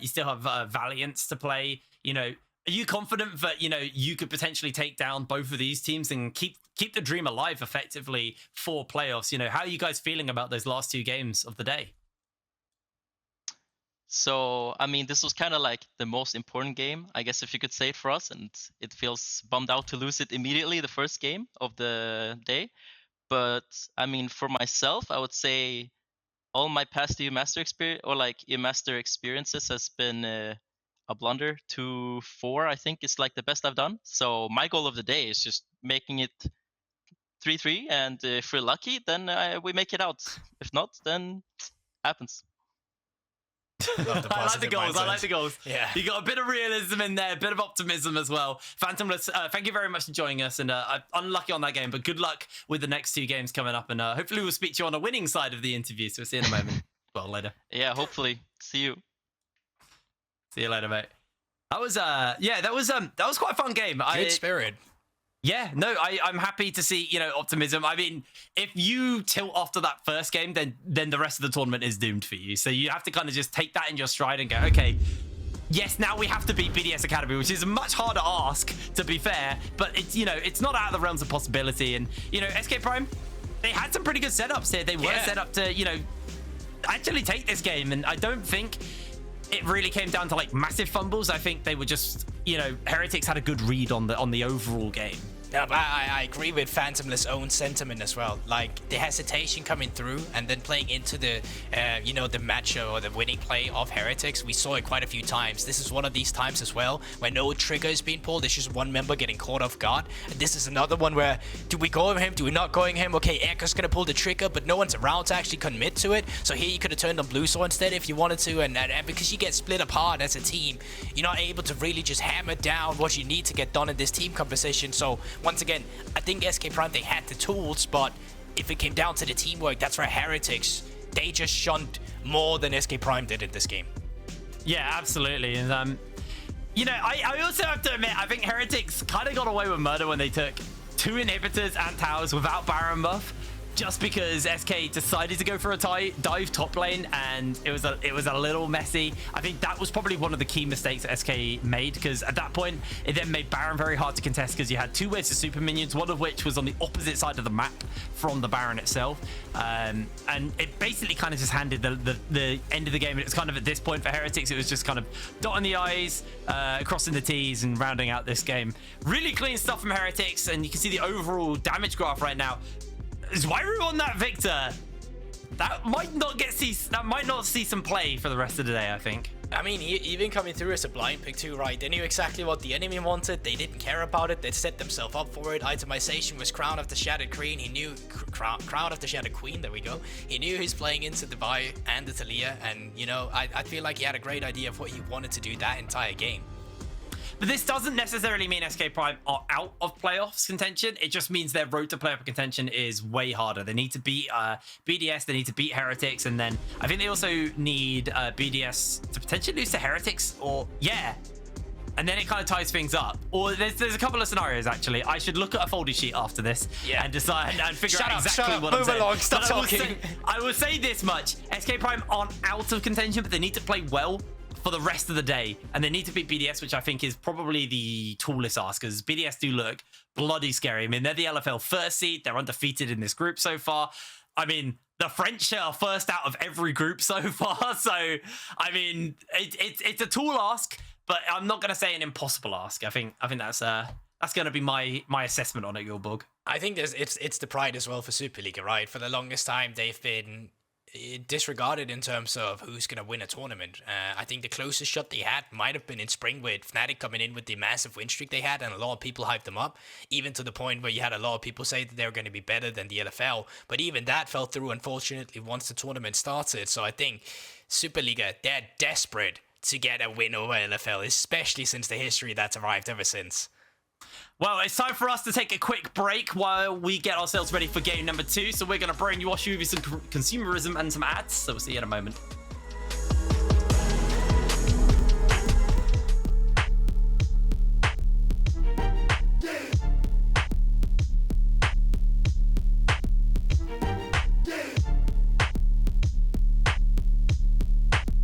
You still have Valiance to play. Are you confident that you could potentially take down both of these teams and keep the dream alive effectively for playoffs? How are you guys feeling about those last 2 games of the day? So I mean, this was kind of the most important game, I guess, if you could say it, for us, and it feels bummed out to lose it immediately the first game of the day. But I mean, for myself, I would say all my past EU Master experience or EU Master experiences has been a blunder. 2-4, I think, is the best I've done. So my goal of the day is just making it 3-3, and if we're lucky, then we make it out. If not, then happens. I like the goals. I like the goals. Yeah. You got a bit of realism in there, a bit of optimism as well. Phantomles, thank you very much for joining us. And I'm unlucky on that game, but good luck with the next 2 games coming up. And hopefully we'll speak to you on the winning side of the interview. So we'll see you in a moment. Well, later. Yeah, hopefully. See you. See you later, mate. That was quite a fun game. Good spirit. Yeah, no, I'm happy to see, optimism. I mean, if you tilt after that first game, then the rest of the tournament is doomed for you. So you have to kind of just take that in your stride and go, okay, yes, now we have to beat BDS Academy, which is a much harder ask, to be fair, but it's, you know, it's not out of the realms of possibility. And, you know, SK Prime, they had some pretty good setups here. They were set up to, you know, actually take this game, and I don't think it really came down to like massive fumbles. I think they were just, you know, Heretics had a good read on the overall game. Yeah, but I agree with Phantomles' own sentiment as well. Like, the hesitation coming through and then playing into the, you know, the match or the winning play of Heretics. We saw it quite a few times. This is one of these times as well where no trigger is being pulled. It's just one member getting caught off guard. And this is another one where, do we go with him? Do we not go with him? Okay, Eckas gonna pull the trigger, but no one's around to actually commit to it. So here you could have turned on bluerzor instead if you wanted to. And because you get split apart as a team, you're not able to really just hammer down what you need to get done in this team composition. So once again, I think SK Prime, they had the tools, but if it came down to the teamwork, that's where Heretics, they just shunned more than SK Prime did in this game. Yeah, absolutely. And you know, I also have to admit, I think Heretics kind of got away with murder when they took 2 inhibitors and towers without Baron buff, just because SK decided to go for a dive top lane, and it was a little messy. I think that was probably one of the key mistakes that SK made, because at that point it then made Baron very hard to contest, because you had 2 waves of super minions, one of which was on the opposite side of the map from the Baron itself, and it basically kind of just handed the end of the game. And it was kind of at this point for Heretics, it was just kind of dotting the I's, crossing the T's, and rounding out this game. Really clean stuff from Heretics, and you can see the overall damage graph right now. Zwyroo on that Viktor, that might not see some play for the rest of the day, I think. I mean, even coming through as a blind pick too, right? They knew exactly what the enemy wanted. They didn't care about it. They set themselves up for it. Itemization was Crown of the Shattered Queen. He knew Crown of the Shattered Queen. There we go. He knew he's playing into the Vi and the Taliyah, and you know, I feel like he had a great idea of what he wanted to do that entire game. But this doesn't necessarily mean SK Prime are out of playoffs contention. It just means their road to playoff contention is way harder. They need to beat BDS, they need to beat Heretics, and then I think they also need BDS to potentially lose to Heretics, or and then it kind of ties things up. Or there's a couple of scenarios, actually. I should look at a folding sheet after this and decide and figure out exactly what I'm saying. Stop talking. I will say this much. SK Prime aren't out of contention, but they need to play well for the rest of the day, and they need to beat BDS, which I think is probably the tallest ask, because BDS do look bloody scary. I mean, they're the LFL first seed. They're undefeated in this group so far. I mean, the French are first out of every group so far. So, I mean, it's a tall ask, but I'm not going to say an impossible ask. I think that's going to be my assessment on it, Gilbog. I think it's the pride as well for Superliga, right? For the longest time, they've been disregarded in terms of who's going to win a tournament. I think the closest shot they had might have been in spring with Fnatic coming in with the massive win streak they had, and a lot of people hyped them up, even to the point where you had a lot of people say that they were going to be better than the LFL, but even that fell through, unfortunately, once the tournament started. So I think Superliga, they're desperate to get a win over LFL, especially since the history that's arrived ever since. Well, it's time for us to take a quick break while we get ourselves ready for game number 2. So we're going to brainwash you with some consumerism and some ads. So we'll see you in a moment.